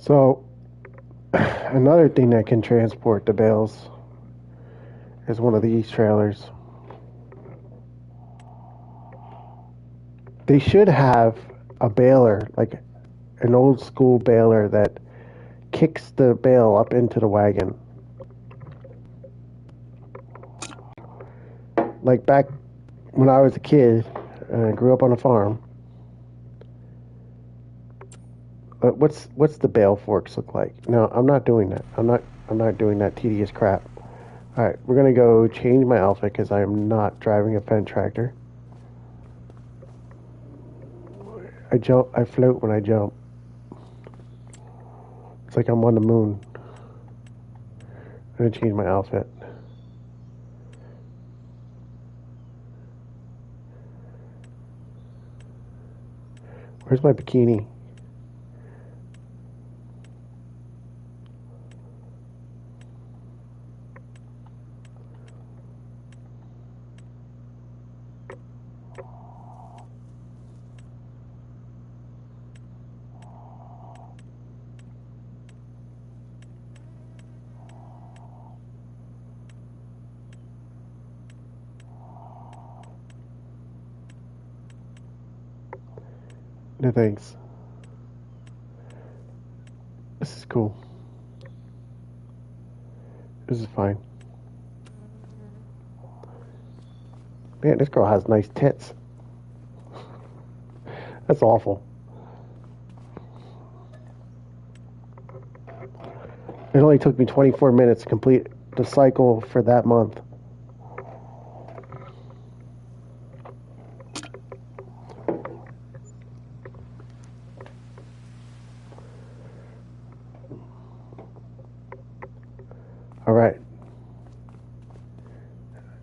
[SPEAKER 1] So, another thing that can transport the bales is one of these trailers. They should have a baler, like an old school baler that kicks the bale up into the wagon. Like back when I was a kid and I grew up on a farm. What's the bale forks look like? No, I'm not doing that. I'm not doing that tedious crap. All right, we're gonna go change my outfit because I am not driving a Fendt tractor. I float when I jump. It's like I'm on the moon. I'm gonna change my outfit. Where's my bikini? No thanks. This is cool. This is fine. Man, this girl has nice tits. That's awful. It only took me 24 minutes to complete the cycle for that month. All right.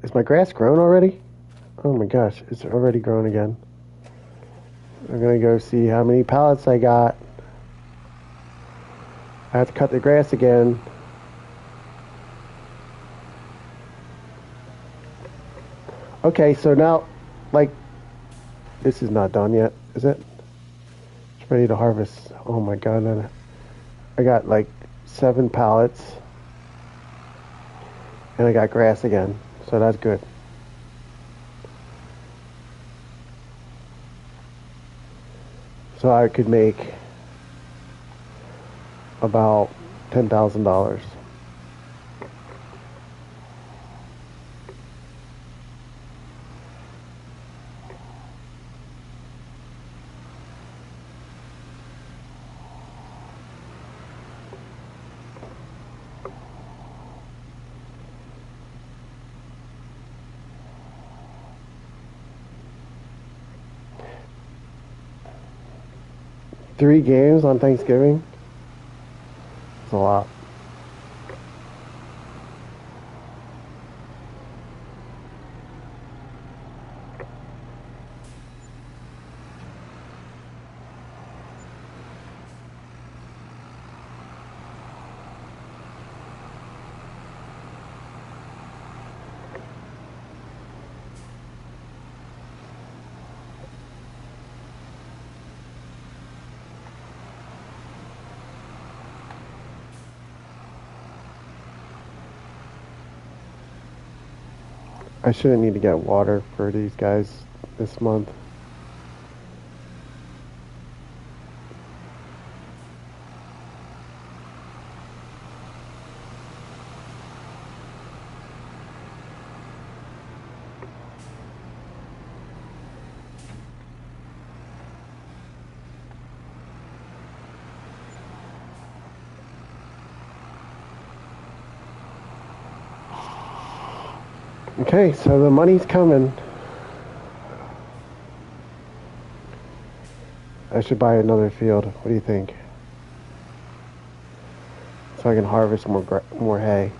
[SPEAKER 1] Is my grass grown already? Oh my gosh, it's already grown again. I'm gonna go see how many pallets I got. I have to cut the grass again. Okay, so now, like, this is not done yet, is it? It's ready to harvest. Oh my god, I got like 7 pallets. And I got grass again, so that's good. So I could make about $10,000. 3 games on Thanksgiving? It's a lot. I shouldn't need to get water for these guys this month. Okay, so the money's coming. I should buy another field. What do you think? So I can harvest more hay.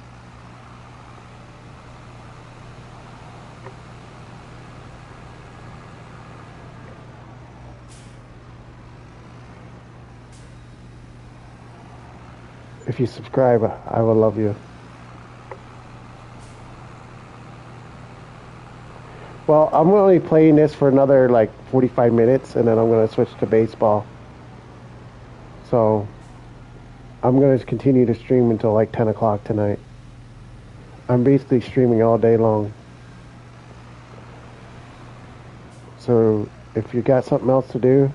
[SPEAKER 1] If you subscribe, I will love you. Well, I'm only playing this for another like 45 minutes, and then I'm going to switch to baseball. So I'm going to continue to stream until like 10 o'clock tonight. I'm basically streaming all day long. So if you got something else to do,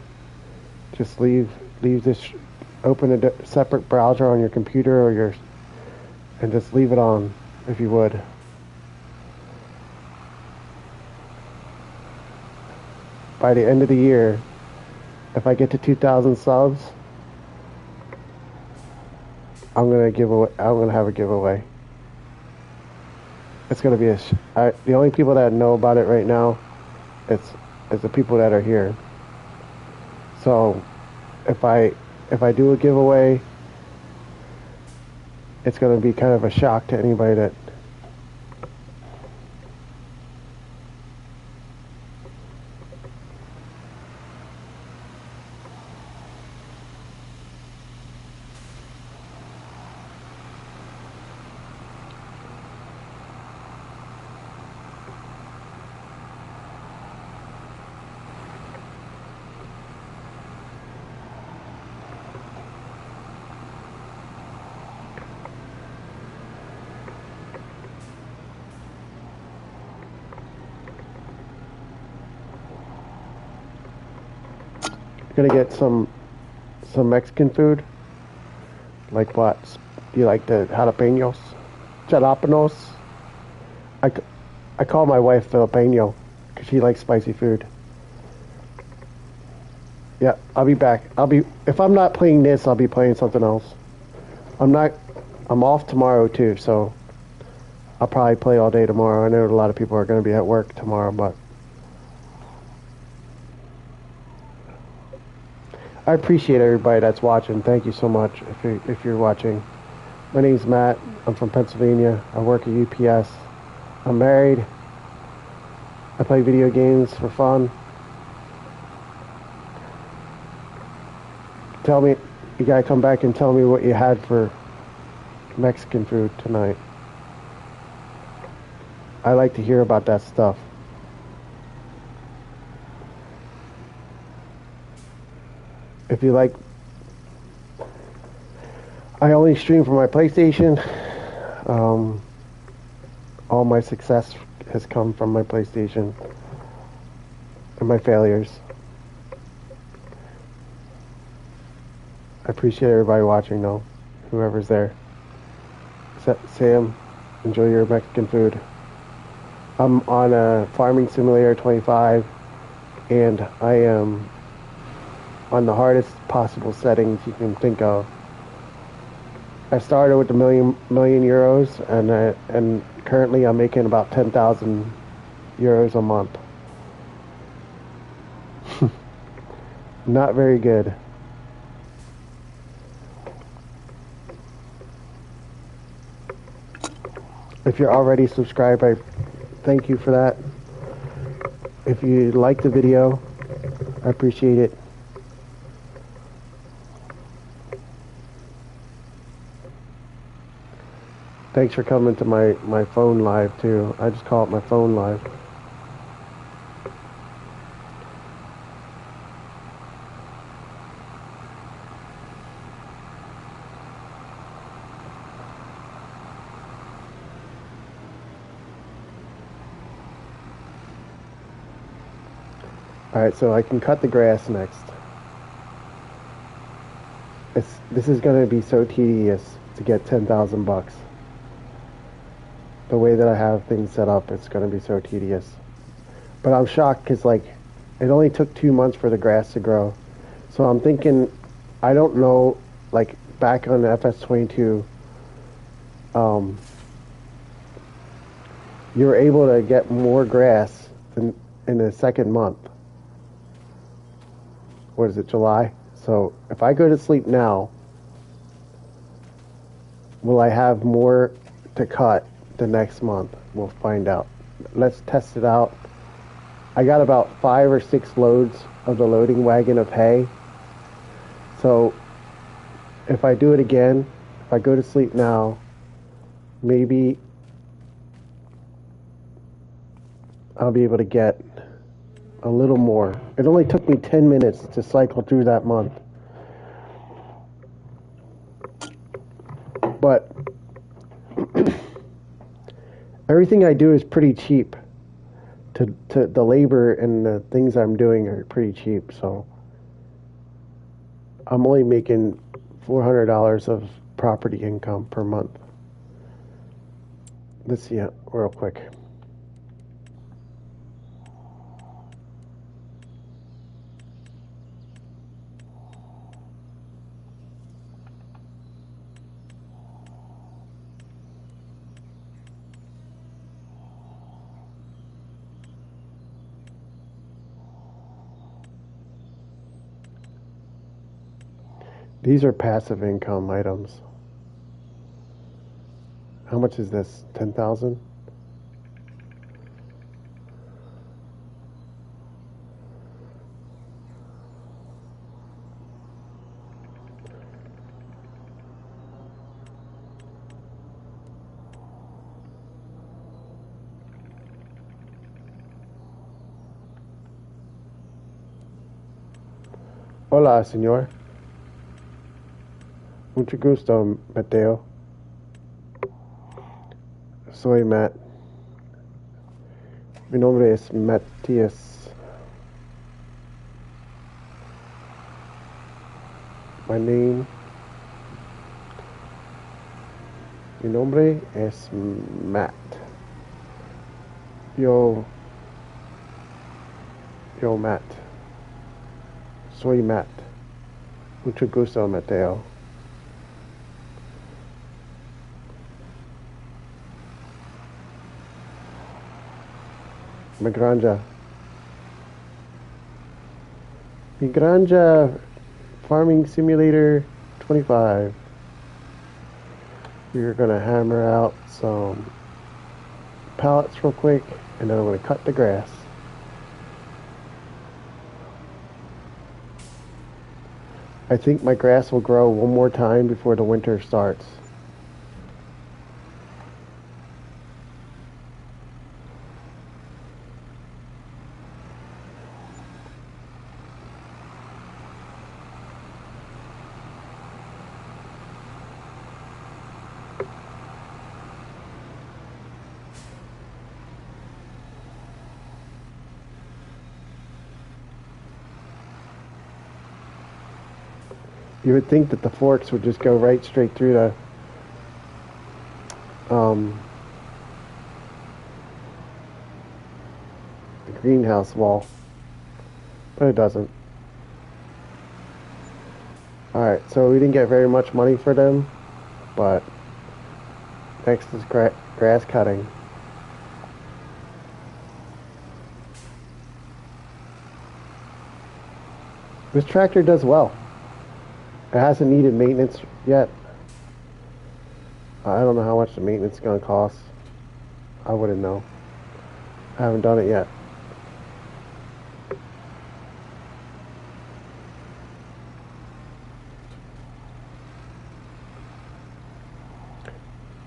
[SPEAKER 1] just leave this, open a separate browser on your computer or and just leave it on if you would. By the end of the year, if I get to 2,000 subs, I'm gonna have a giveaway. It's gonna be the only people that know about it right now, is the people that are here. So, if I do a giveaway, it's gonna be kind of a shock to anybody that. Gonna get some Mexican food. Like what? Do you like the jalapenos? Jalapenos? I call my wife Filipino because she likes spicy food. Yeah, I'll be back. If I'm not playing this, I'll be playing something else. I'm off tomorrow too, so I'll probably play all day tomorrow. I know a lot of people are going to be at work tomorrow, but I appreciate everybody that's watching. Thank you so much if you're watching. My name's Matt. I'm from Pennsylvania. I work at UPS. I'm married. I play video games for fun. Tell me, you gotta come back and tell me what you had for Mexican food tonight. I like to hear about that stuff. If you like, I only stream from my PlayStation. All my success has come from my PlayStation and my failures. I appreciate everybody watching though, whoever's there. Sam, enjoy your Mexican food. I'm on a Farming Simulator 25 and I am on the hardest possible settings you can think of. I started with the million euros, and currently I'm making about 10,000 euros a month. Not very good. If you're already subscribed, I thank you for that. If you like the video, I appreciate it. Thanks for coming to my phone live too. I just call it my phone live. Alright, so I can cut the grass next. This is going to be so tedious to get 10,000 bucks. The way that I have things set up, it's going to be so tedious. But I'm shocked because, like, it only took 2 months for the grass to grow. So I'm thinking, I don't know, like, back on the FS25, you're able to get more grass in the second month. What is it, July? So if I go to sleep now, will I have more to cut the next month? We'll find out. Let's test it out. I got about 5 or 6 loads of the loading wagon of hay. So if I do it again, if I go to sleep now, maybe I'll be able to get a little more. It only took me 10 minutes to cycle through that month. But everything I do is pretty cheap. To the labor and the things I'm doing are pretty cheap, so I'm only making $400 of property income per month. Let's see it real quick. These are passive income items. How much is this? 10,000? Hola, señor. Mucho gusto, Mateo. Soy Matt. Mi nombre es Matías. My name. Mi nombre es Matt. Yo Matt. Soy Matt. Mucho gusto, Mateo. Mi granja farming simulator 25. We're gonna hammer out some pallets real quick, and then I'm gonna cut the grass. I think my grass will grow one more time before the winter starts. You would think that the forks would just go right straight through the greenhouse wall, but it doesn't. Alright, so we didn't get very much money for them, but next is grass cutting. This tractor does well. It hasn't needed maintenance yet. I don't know how much the maintenance is going to cost. I wouldn't know. I haven't done it yet.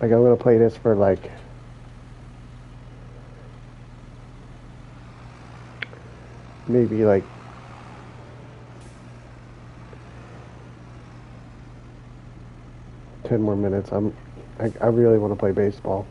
[SPEAKER 1] Like I'm gonna play this for like maybe like 10 more minutes. I really want to play baseball.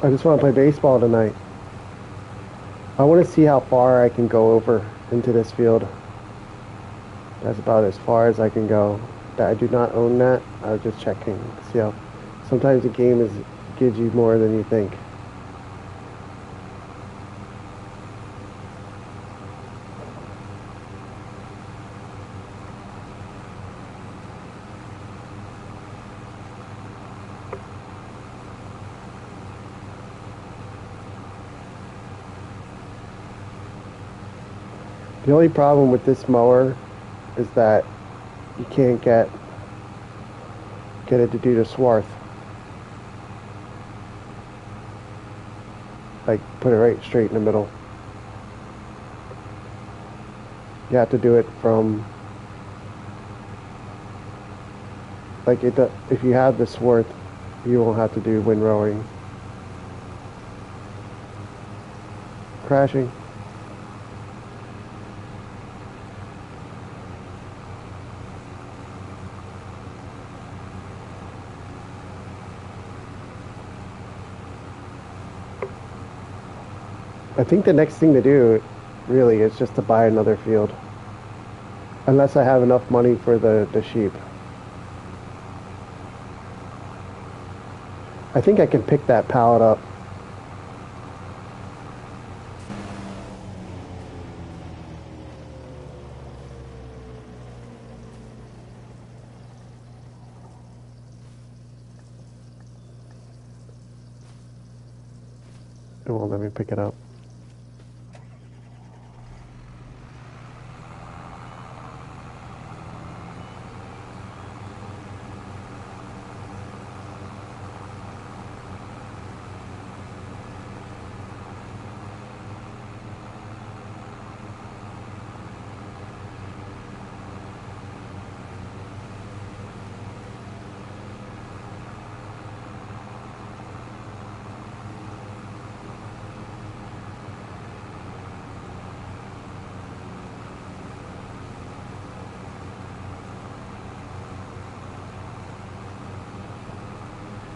[SPEAKER 1] I just want to play baseball tonight. I want to see how far I can go over into this field. That's about as far as I can go. I do not own that. I was just checking. See how sometimes the game gives you more than you think. The only problem with this mower is that you can't get it to do the swath. Like put it right straight in the middle. You have to do it from like if you have the swath, you won't have to do windrowing. Crashing. I think the next thing to do, really, is just to buy another field. Unless I have enough money for the sheep. I think I can pick that pallet up. It won't let me pick it up.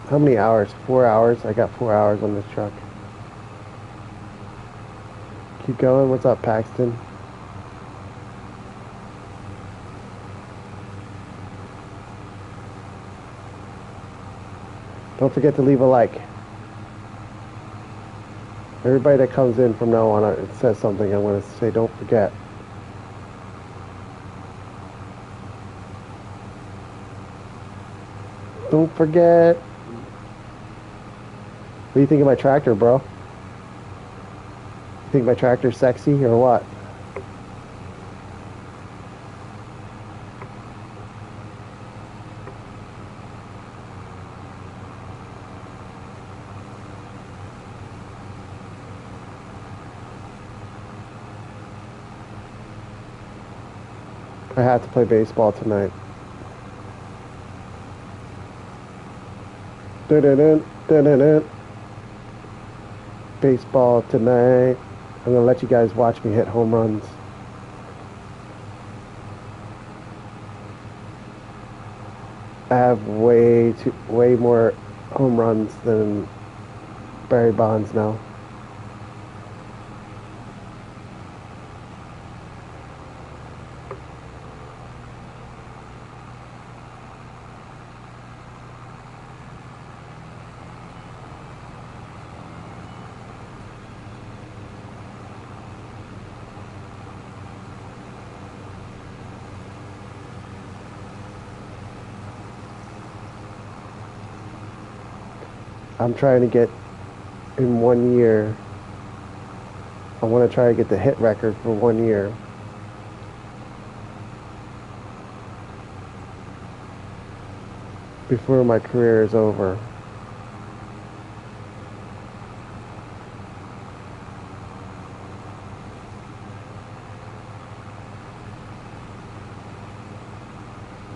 [SPEAKER 1] How many hours? 4 hours? I got 4 hours on this truck. Keep going. What's up, Paxton? Don't forget to leave a like. Everybody that comes in from now on, it says something. I'm going to say don't forget. Don't forget. What do you think of my tractor, bro? You think my tractor's sexy or what? I have to play baseball tonight. Dun-dun-dun, dun-dun-dun. Baseball tonight. I'm gonna let you guys watch me hit home runs. I have way more home runs than Barry Bonds now. I'm trying to get in 1 year. I want to try to get the hit record for 1 year. Before my career is over.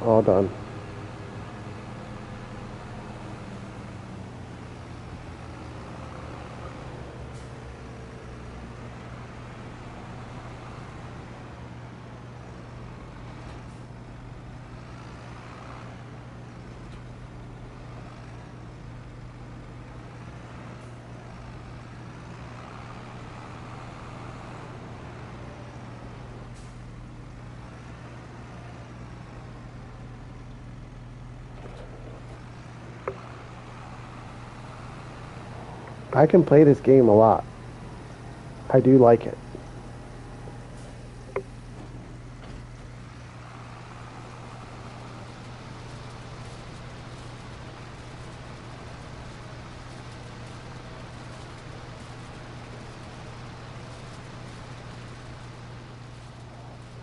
[SPEAKER 1] All done. I can play this game a lot. I do like it.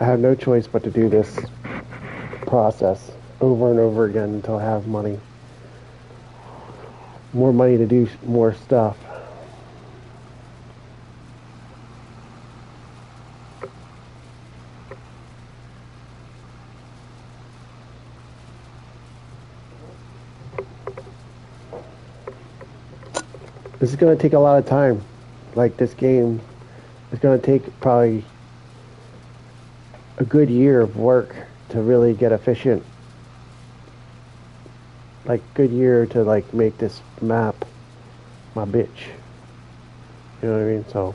[SPEAKER 1] I have no choice but to do this process over and over again until I have money. More money to do more stuff. This is going to take a lot of time. Like this game is going to take probably a good year of work to really get efficient. Like good year to like make this map my bitch. You know what I mean? So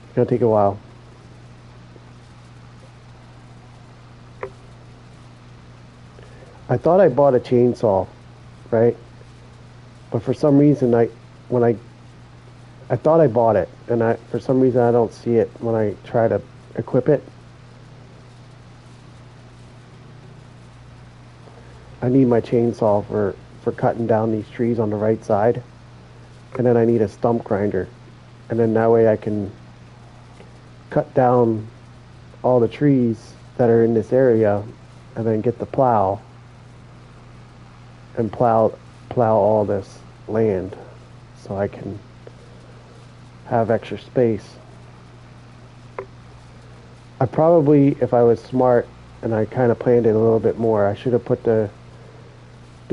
[SPEAKER 1] it's gonna take a while. I thought I bought a chainsaw, right? But for some reason I thought I bought it, and for some reason I don't see it when I try to equip it. I need my chainsaw for cutting down these trees on the right side. And then I need a stump grinder. And then that way I can cut down all the trees that are in this area and then get the plow and plow all this land so I can have extra space. I probably, if I was smart and I kind of planned it a little bit more, I should have put the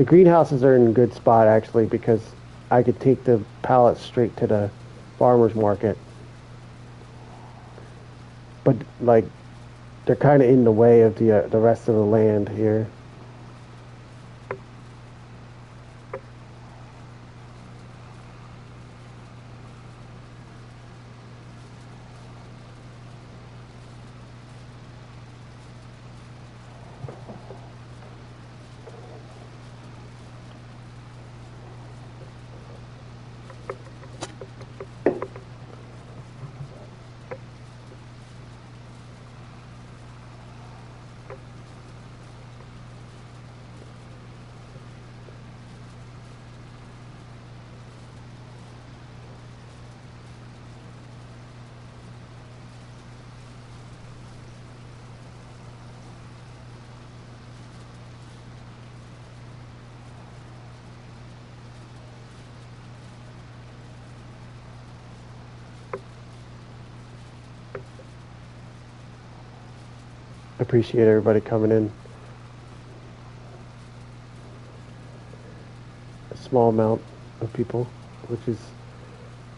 [SPEAKER 1] greenhouses are in a good spot actually because I could take the pallets straight to the farmer's market. But like they're kind of in the way of the rest of the land here. Appreciate everybody coming in. A small amount of people, which is,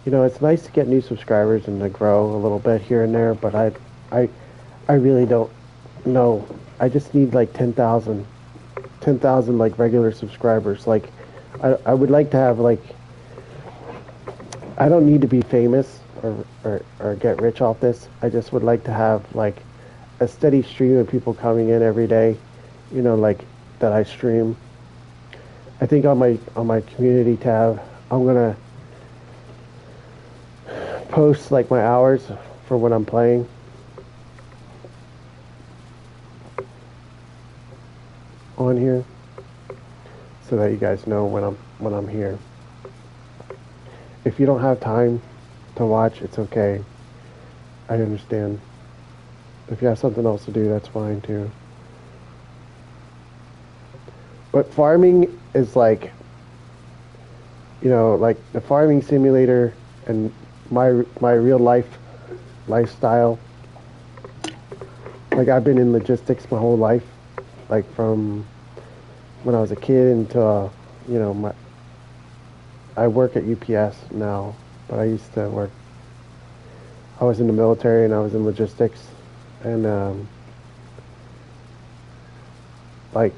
[SPEAKER 1] it's nice to get new subscribers and to grow a little bit here and there, but I, I really don't know. I just need like 10,000 like regular subscribers. Like, I would like to have like, I don't need to be famous or get rich off this. I just would like to have like a steady stream of people coming in every day, like that I stream. I think on my community tab, I'm gonna post like my hours for when I'm playing. On here, so that you guys know when I'm here. If you don't have time to watch, it's okay. I understand. If you have something else to do, that's fine too. But farming is like, like the farming simulator and my real lifestyle. Like I've been in logistics my whole life, like from when I was a kid until, I work at UPS now, but I used to work. I was in the military and I was in logistics, and like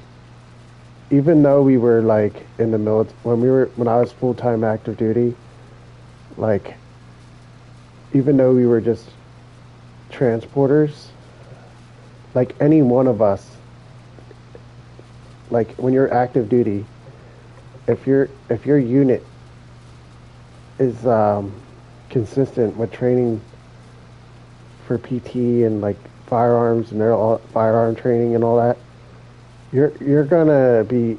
[SPEAKER 1] even though we were like in the military when I was full-time active duty, like even though we were just transporters, like any one of us, like when you're active duty, if your unit is consistent with training for PT and like firearms and all firearm training and all that, you're gonna be,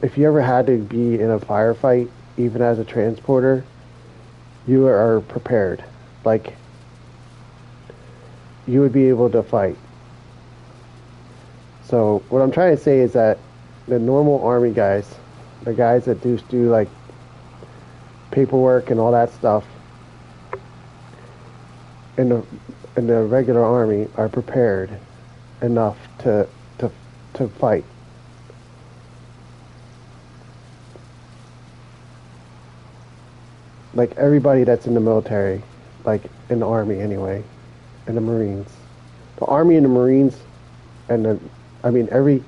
[SPEAKER 1] if you ever had to be in a firefight, even as a transporter, you are prepared. Like you would be able to fight. So what I'm trying to say is that the normal Army guys, the guys that do like paperwork and all that stuff in the regular Army are prepared enough to fight. Like everybody that's in the military, like in the Army anyway, and the Marines. The Army and the Marines every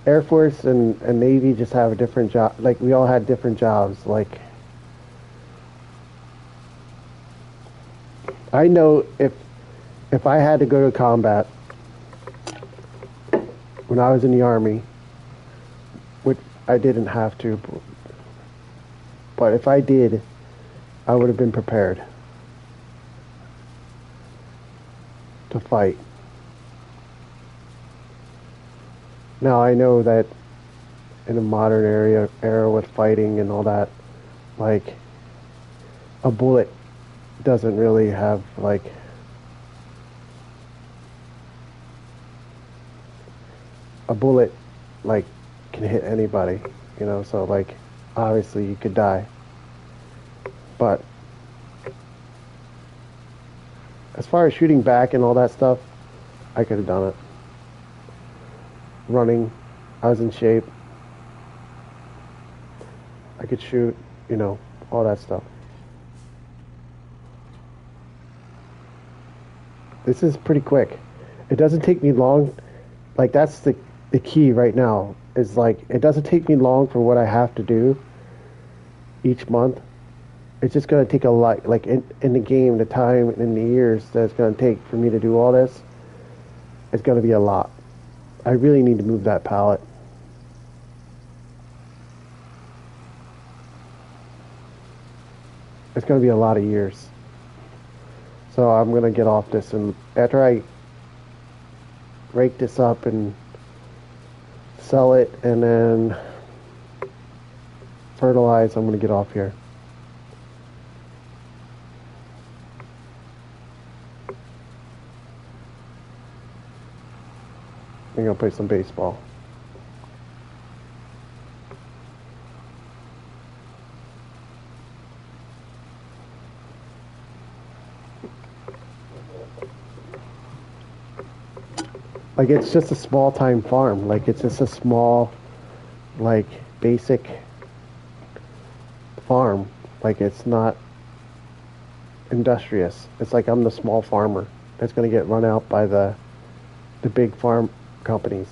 [SPEAKER 1] Air Force and Navy just have a different job. Like we all had different jobs. Like I know if I had to go to combat when I was in the Army, which I didn't have to, but if I did, I would have been prepared to fight. Now I know that in a modern era with fighting and all that, like a bullet doesn't really have like a bullet like can hit anybody, so like obviously you could die. But as far as shooting back and all that stuff, I could have done it. Running, I was in shape. I could shoot, all that stuff. This is pretty quick. It doesn't take me long. Like that's the key right now is like it doesn't take me long for what I have to do each month. It's just going to take a lot, like in the game, the time and the years that it's going to take for me to do all this, it's going to be a lot. I really need to move that pallet. It's going to be a lot of years. So I'm going to get off this, and after I rake this up and sell it and then fertilize, I'm going to get off here. I'm going to play some baseball. Like it's just a small time farm. Like it's just a small, like basic farm. Like it's not industrious. It's like I'm the small farmer that's going to get run out by the big farm companies.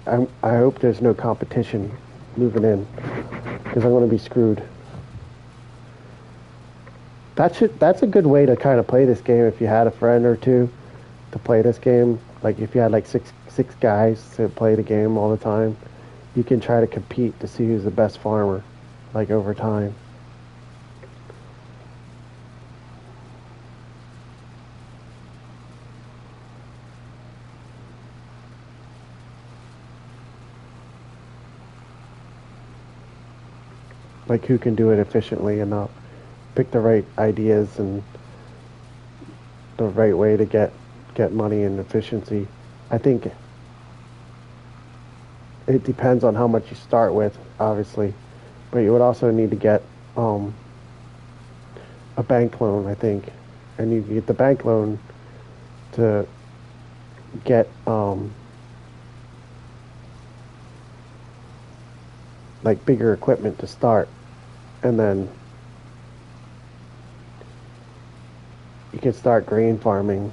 [SPEAKER 1] I hope there's no competition moving in because I'm going to be screwed. That's a good way to kind of play this game if you had a friend or two to play this game. Like if you had like six guys to play the game all the time, you can try to compete to see who's the best farmer, like over time. Like who can do it efficiently enough, pick the right ideas and the right way to get money and efficiency. I think it depends on how much you start with, obviously, but you would also need to get um, a bank loan, I think, and you get the bank loan to get like bigger equipment to start, and then you can start grain farming.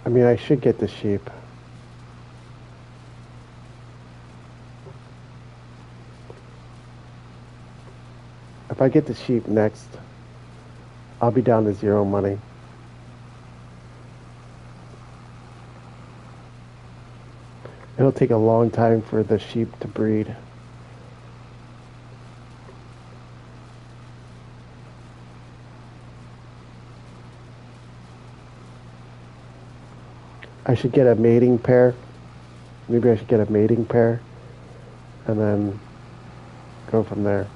[SPEAKER 1] I mean, I should get the sheep. If I get the sheep next, I'll be down to zero money. It'll take a long time for the sheep to breed. I should get a mating pair. Maybe I should get a mating pair and then go from there.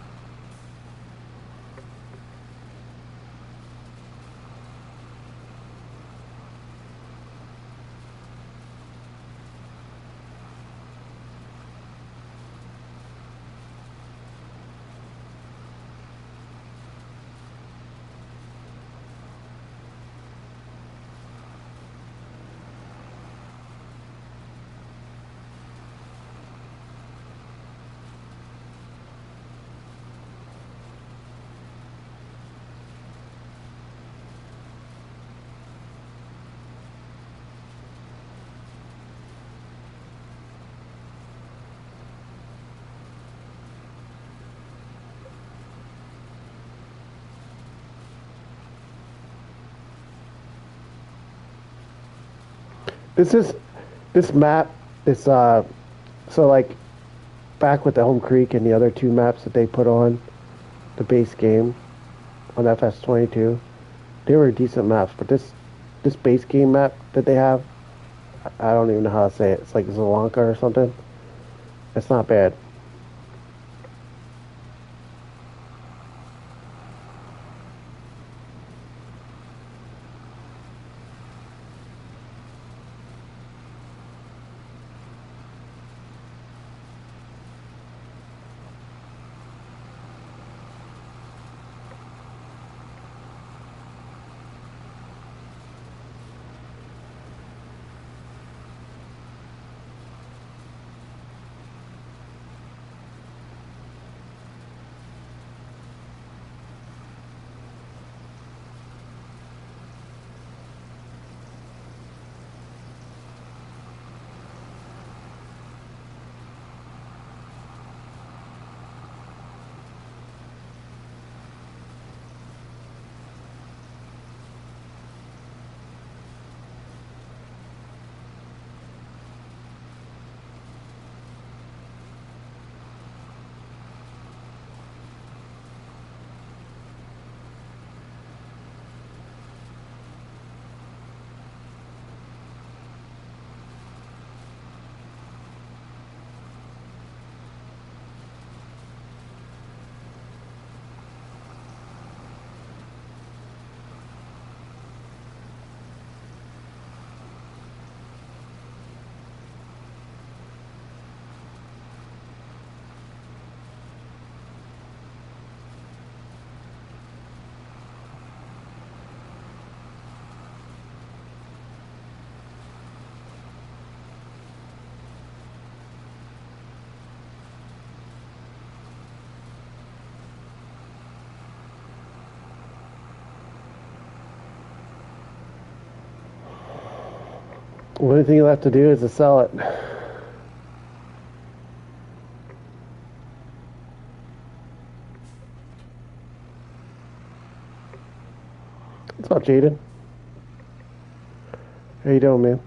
[SPEAKER 1] This is this map is so like back with Elm Creek and the other two maps that they put on the base game on FS22, they were decent maps, but this base game map that they have, I don't even know how to say it. It's like Zelanka or something. It's not bad. The only thing left to do is to sell it. What's up, Jaden? How you doing, man?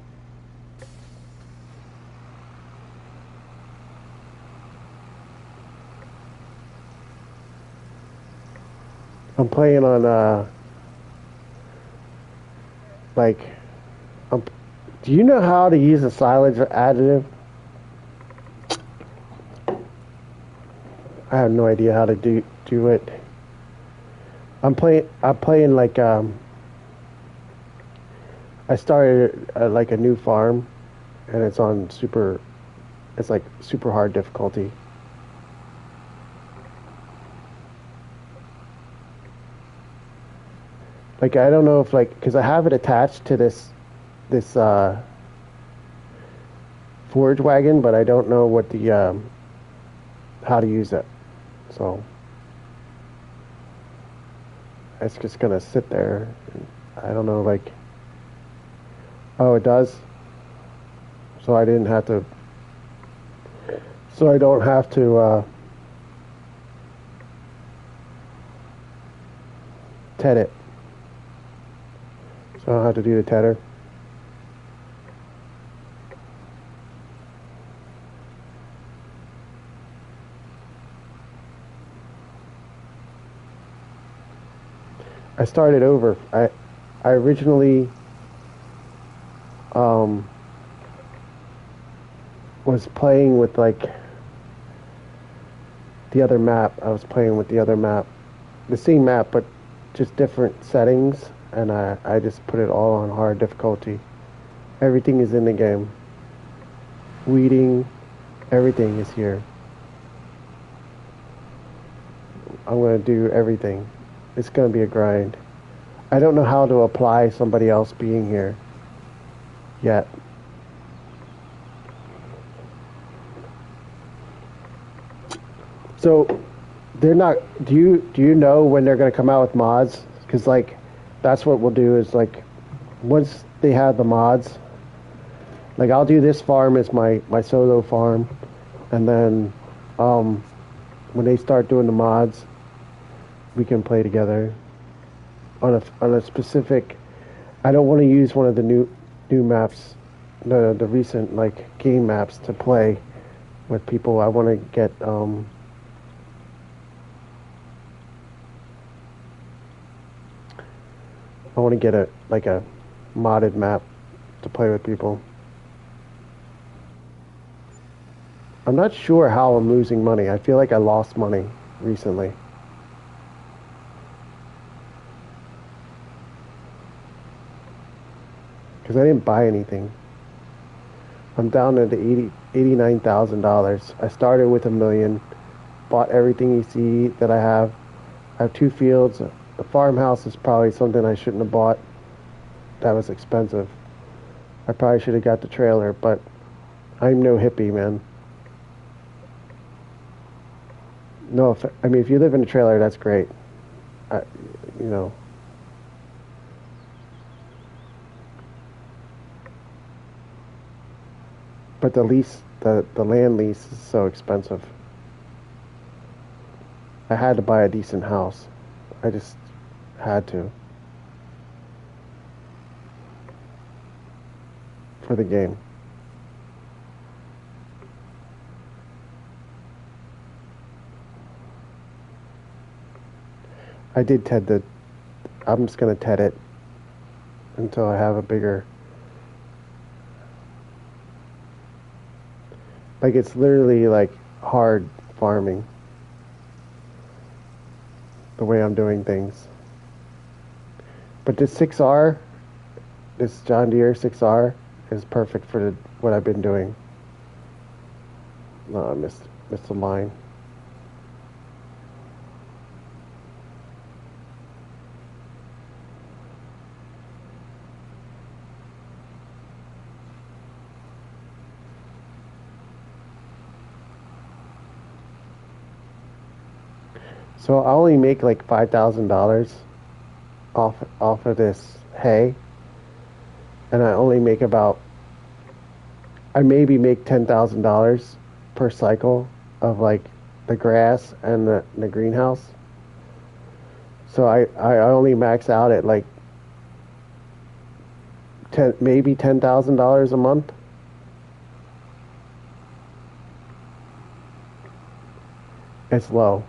[SPEAKER 1] I'm playing on like, do you know how to use a silage additive? I have no idea how to do it. I'm playing like I started like a new farm, and it's on it's like super hard difficulty. Like I don't know if like because I have it attached to this forage wagon, but I don't know what the how to use it. So it's just gonna sit there. I don't know, like, oh, it does. So I didn't have to. So I don't have to ted it. So I don't have to do the tedder. I started over. I originally was playing with like the other map. I was playing with the other map, the same map, but just different settings, and I just put it all on hard difficulty. Everything is in the game. Weeding, everything is here. I'm gonna do everything. It's gonna be a grind. I don't know how to apply somebody else being here yet. So they're not. Do you know when they're gonna come out with mods? Because like that's what we'll do is like once they have the mods, like I'll do this farm as my solo farm, and then when they start doing the mods, we can play together on a specific. I don't want to use one of the new maps, the recent like game maps to play with people. I want to get a like a modded map to play with people. I'm not sure how I'm losing money. I feel like I lost money recently. Because I didn't buy anything. I'm down to the $89,000. I started with $1 million, bought everything you see that I have. I have 2 fields. The farmhouse is probably something I shouldn't have bought. That was expensive. I probably should have got the trailer, but I'm no hippie, man. No, I mean, if you live in a trailer, that's great. You know. But the lease, the land lease is so expensive. I had to buy a decent house. I just had to. For the game. I did TED the. I'm just gonna TED it until I have a bigger. Like it's literally like hard farming. The way I'm doing things. But this 6R, this John Deere 6R, is perfect for what I've been doing. No, I missed the line. So I only make like $5,000 off of this hay, and I only make about I maybe make $10,000 per cycle of like the grass and the greenhouse. So I only max out at like maybe $10,000 a month. It's low.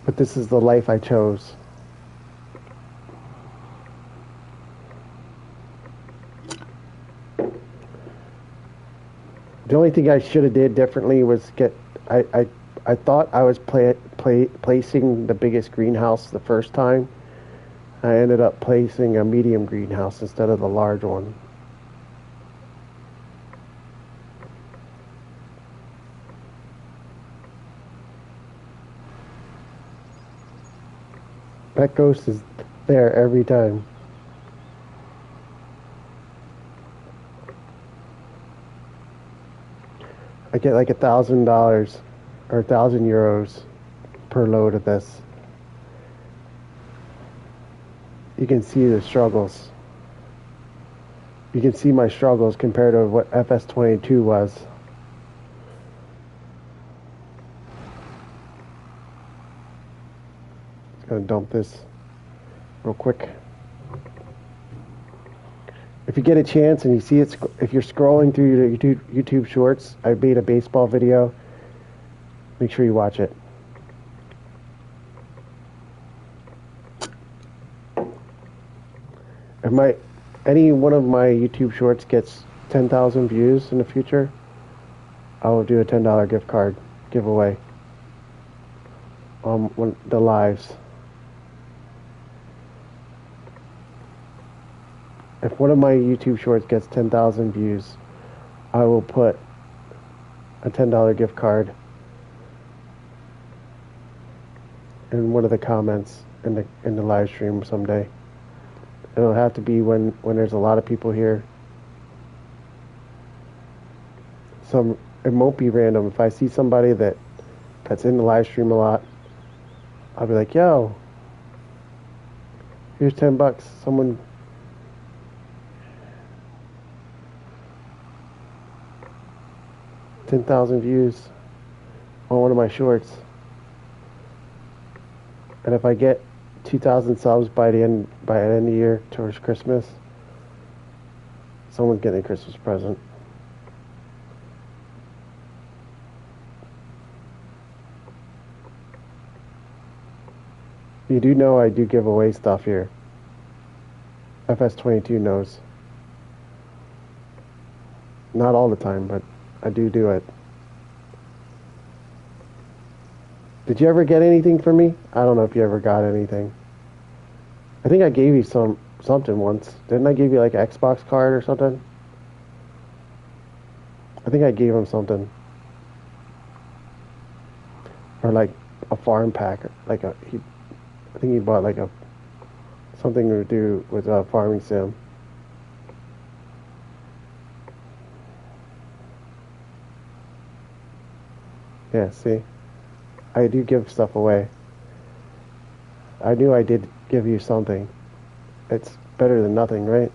[SPEAKER 1] But this is the life I chose. The only thing I should have did differently was I thought I was placing the biggest greenhouse the first time. I ended up placing a medium greenhouse instead of the large one. That ghost is there every time. I get like $1,000 or €1,000 per load of this. You can see the struggles. You can see my struggles compared to what FS22 was. Just gonna dump this real quick. If you get a chance and you see it, if you're scrolling through your YouTube shorts, I made a baseball video. Make sure you watch it. If any one of my YouTube shorts gets 10,000 views in the future, I will do a $10 gift card giveaway on the lives. If one of my YouTube shorts gets 10,000 views, I will put a $10 gift card in one of the comments in the live stream someday. It'll have to be when there's a lot of people here. It won't be random. If I see somebody that's in the live stream a lot, I'll be like, yo, here's $10. Someone 10,000 views on one of my shorts. And if I get 2,000 subs by the end of the year towards Christmas, someone's getting a Christmas present. You do know I do give away stuff here. FS22 knows. Not all the time, but I do it. Did you ever get anything from me? I don't know if you ever got anything. I think I gave you something once. Didn't I give you like an Xbox card or something? I think I gave him something. Or like a farm pack. I think he bought like something to do with a farming sim. Yeah, see? I do give stuff away. I knew I did give you something. It's better than nothing, right?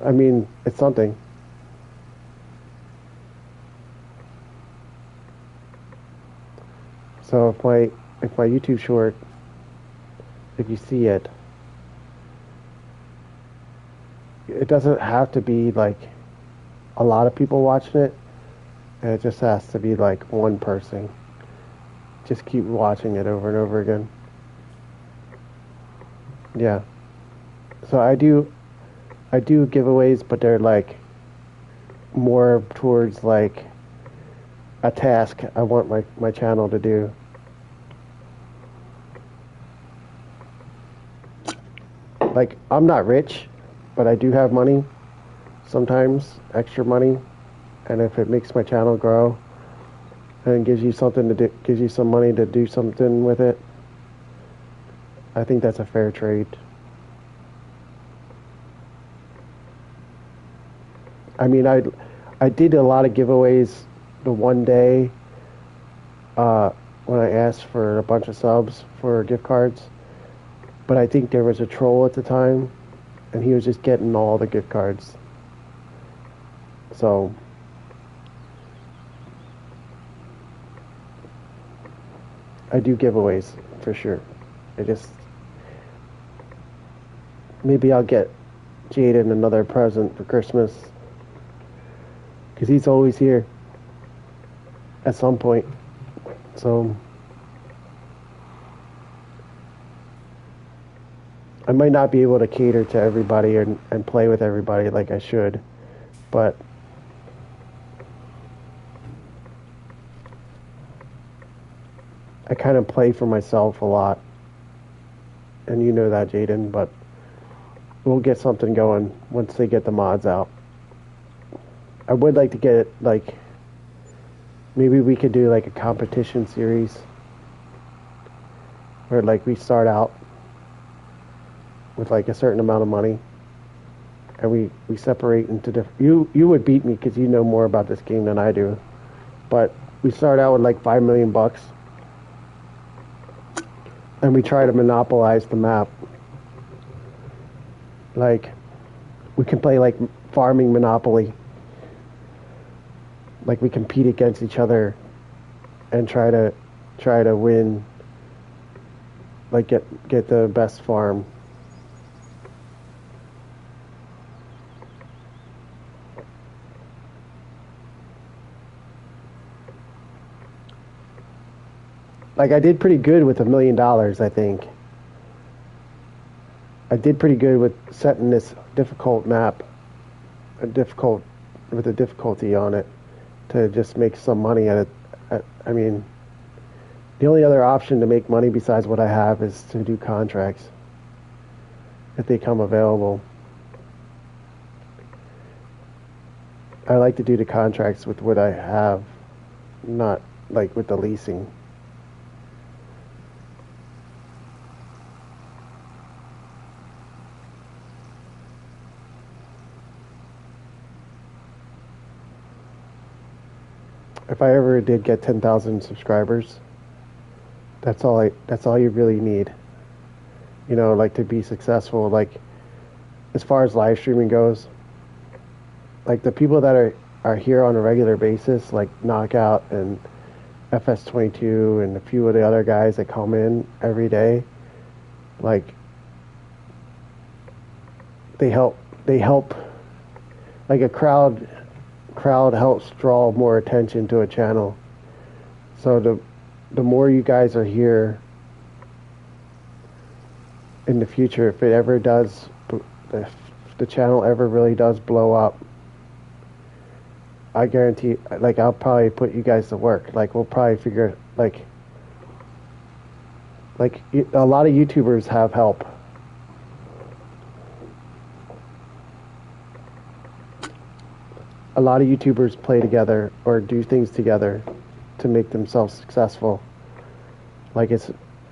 [SPEAKER 1] I mean, it's something. So if my YouTube short, if you see it, it doesn't have to be like a lot of people watching it. And it just has to be like one person. Just keep watching it over and over again. Yeah. So I do giveaways, but they're like more towards like a task I want my channel to do. Like, I'm not rich, but I do have money. Sometimes extra money. And if it makes my channel grow and gives you something to do, gives you some money to do something with it, I think that's a fair trade. I mean, I did a lot of giveaways the one day when I asked for a bunch of subs for gift cards, but I think there was a troll at the time, and he was just getting all the gift cards. So I do giveaways for sure. I just maybe I'll get Jaden another present for Christmas because he's always here at some point. So I might not be able to cater to everybody and play with everybody like I should, but I kind of play for myself a lot. And you know that, Jaden, but we'll get something going once they get the mods out. I would like to get it, like, maybe we could do like a competition series where like we start out with like a certain amount of money and we separate into different, you would beat me because you know more about this game than I do, but we start out with like $5 million and we try to monopolize the map. Like, we can play like farming Monopoly. Like, we compete against each other and try to win. Like, get the best farm. Like, I did pretty good with $1 million, I think. I did pretty good with setting this difficult map, with a difficulty on it, to just make some money at it. I mean, the only other option to make money besides what I have is to do contracts, if they come available. I like to do the contracts with what I have, not like with the leasing. If I ever did get 10,000 subscribers, that's all you really need. You know, like, to be successful, like, as far as live streaming goes, like, the people that are here on a regular basis, like Knockout and FS25 and a few of the other guys that come in every day, like, they help, like, a crowd helps draw more attention to a channel. So the more you guys are here in the future, if it ever does, if the channel ever really does blow up, I guarantee, like, I'll probably put you guys to work. Like, we'll probably figure, like a lot of YouTubers have help. A lot of YouTubers play together or do things together to make themselves successful. Like, it's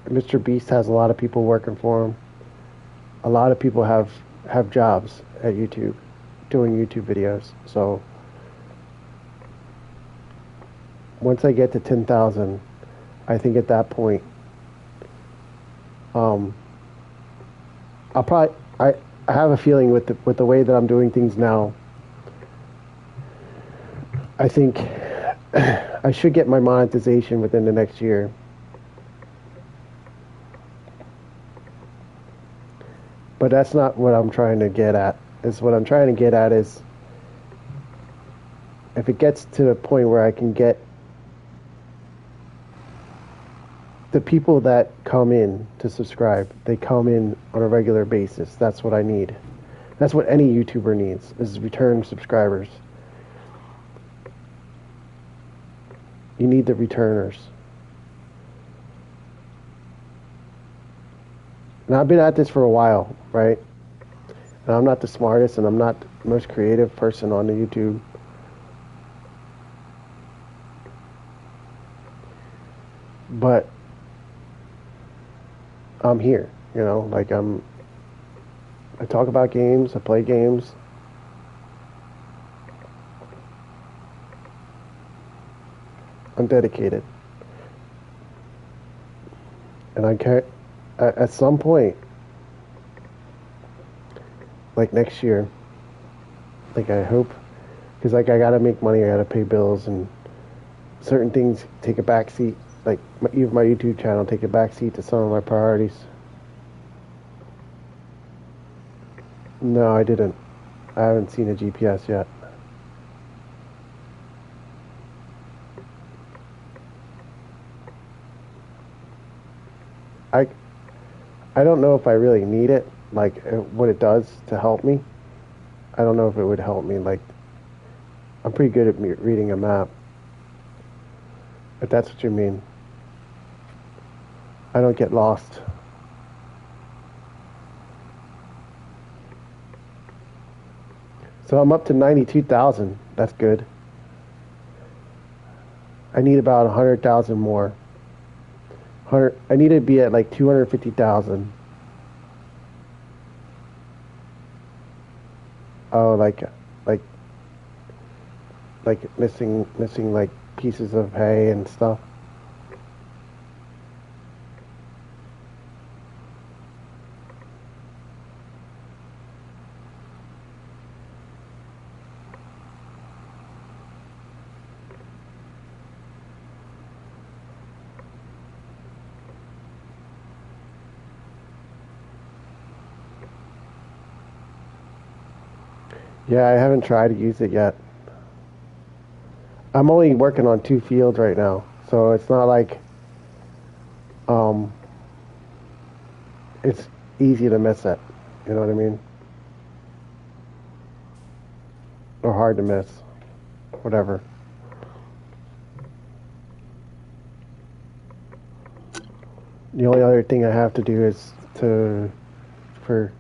[SPEAKER 1] Mr. Beast has a lot of people working for him. A lot of people have jobs at YouTube, doing YouTube videos. So once I get to 10,000, I think at that point, I'll probably, I have a feeling with the way that I'm doing things now, I think I should get my monetization within the next year. But that's not what I'm trying to get at. What I'm trying to get at is, if it gets to a point where I can get the people that come in to subscribe, they come in on a regular basis. That's what I need. That's what any YouTuber needs, is return subscribers. You need the returners. And I've been at this for a while, right? And I'm not the smartest and I'm not the most creative person on the YouTube. But I'm here, you know, like I talk about games, I play games. I'm dedicated, and I can't. At some point, like next year, like I hope, because like I gotta make money, I gotta pay bills, and certain things take a back seat. Like even my YouTube channel take a back seat to some of my priorities. No, I didn't. I haven't seen a GPS yet. I I don't know if I really need it, like what it does to help me. I don't know if it would help me. Like I'm pretty good at reading a map, if that's what you mean. I don't get lost. So I'm up to 92,000. That's good. I need about 100,000 more. 100. I need to be at like 250,000. Oh, like like missing like pieces of hay and stuff. Yeah, I haven't tried to use it yet. I'm only working on 2 fields right now, so it's not like um it's easy to miss it. You know what I mean? Or hard to miss. Whatever. The only other thing I have to do is to for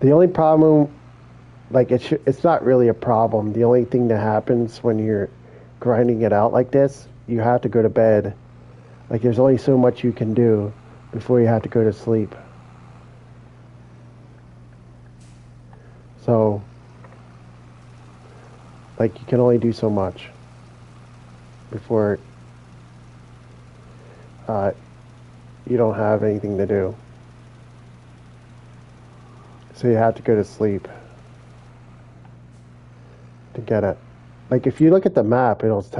[SPEAKER 1] the only problem, like it's not really a problem. The only thing that happens when you're grinding it out like this, you have to go to bed. Like there's only so much you can do before you have to go to sleep. So like you can only do so much before uh, you don't have anything to do. So you have to go to sleep to get it. Like if you look at the map, it'll tell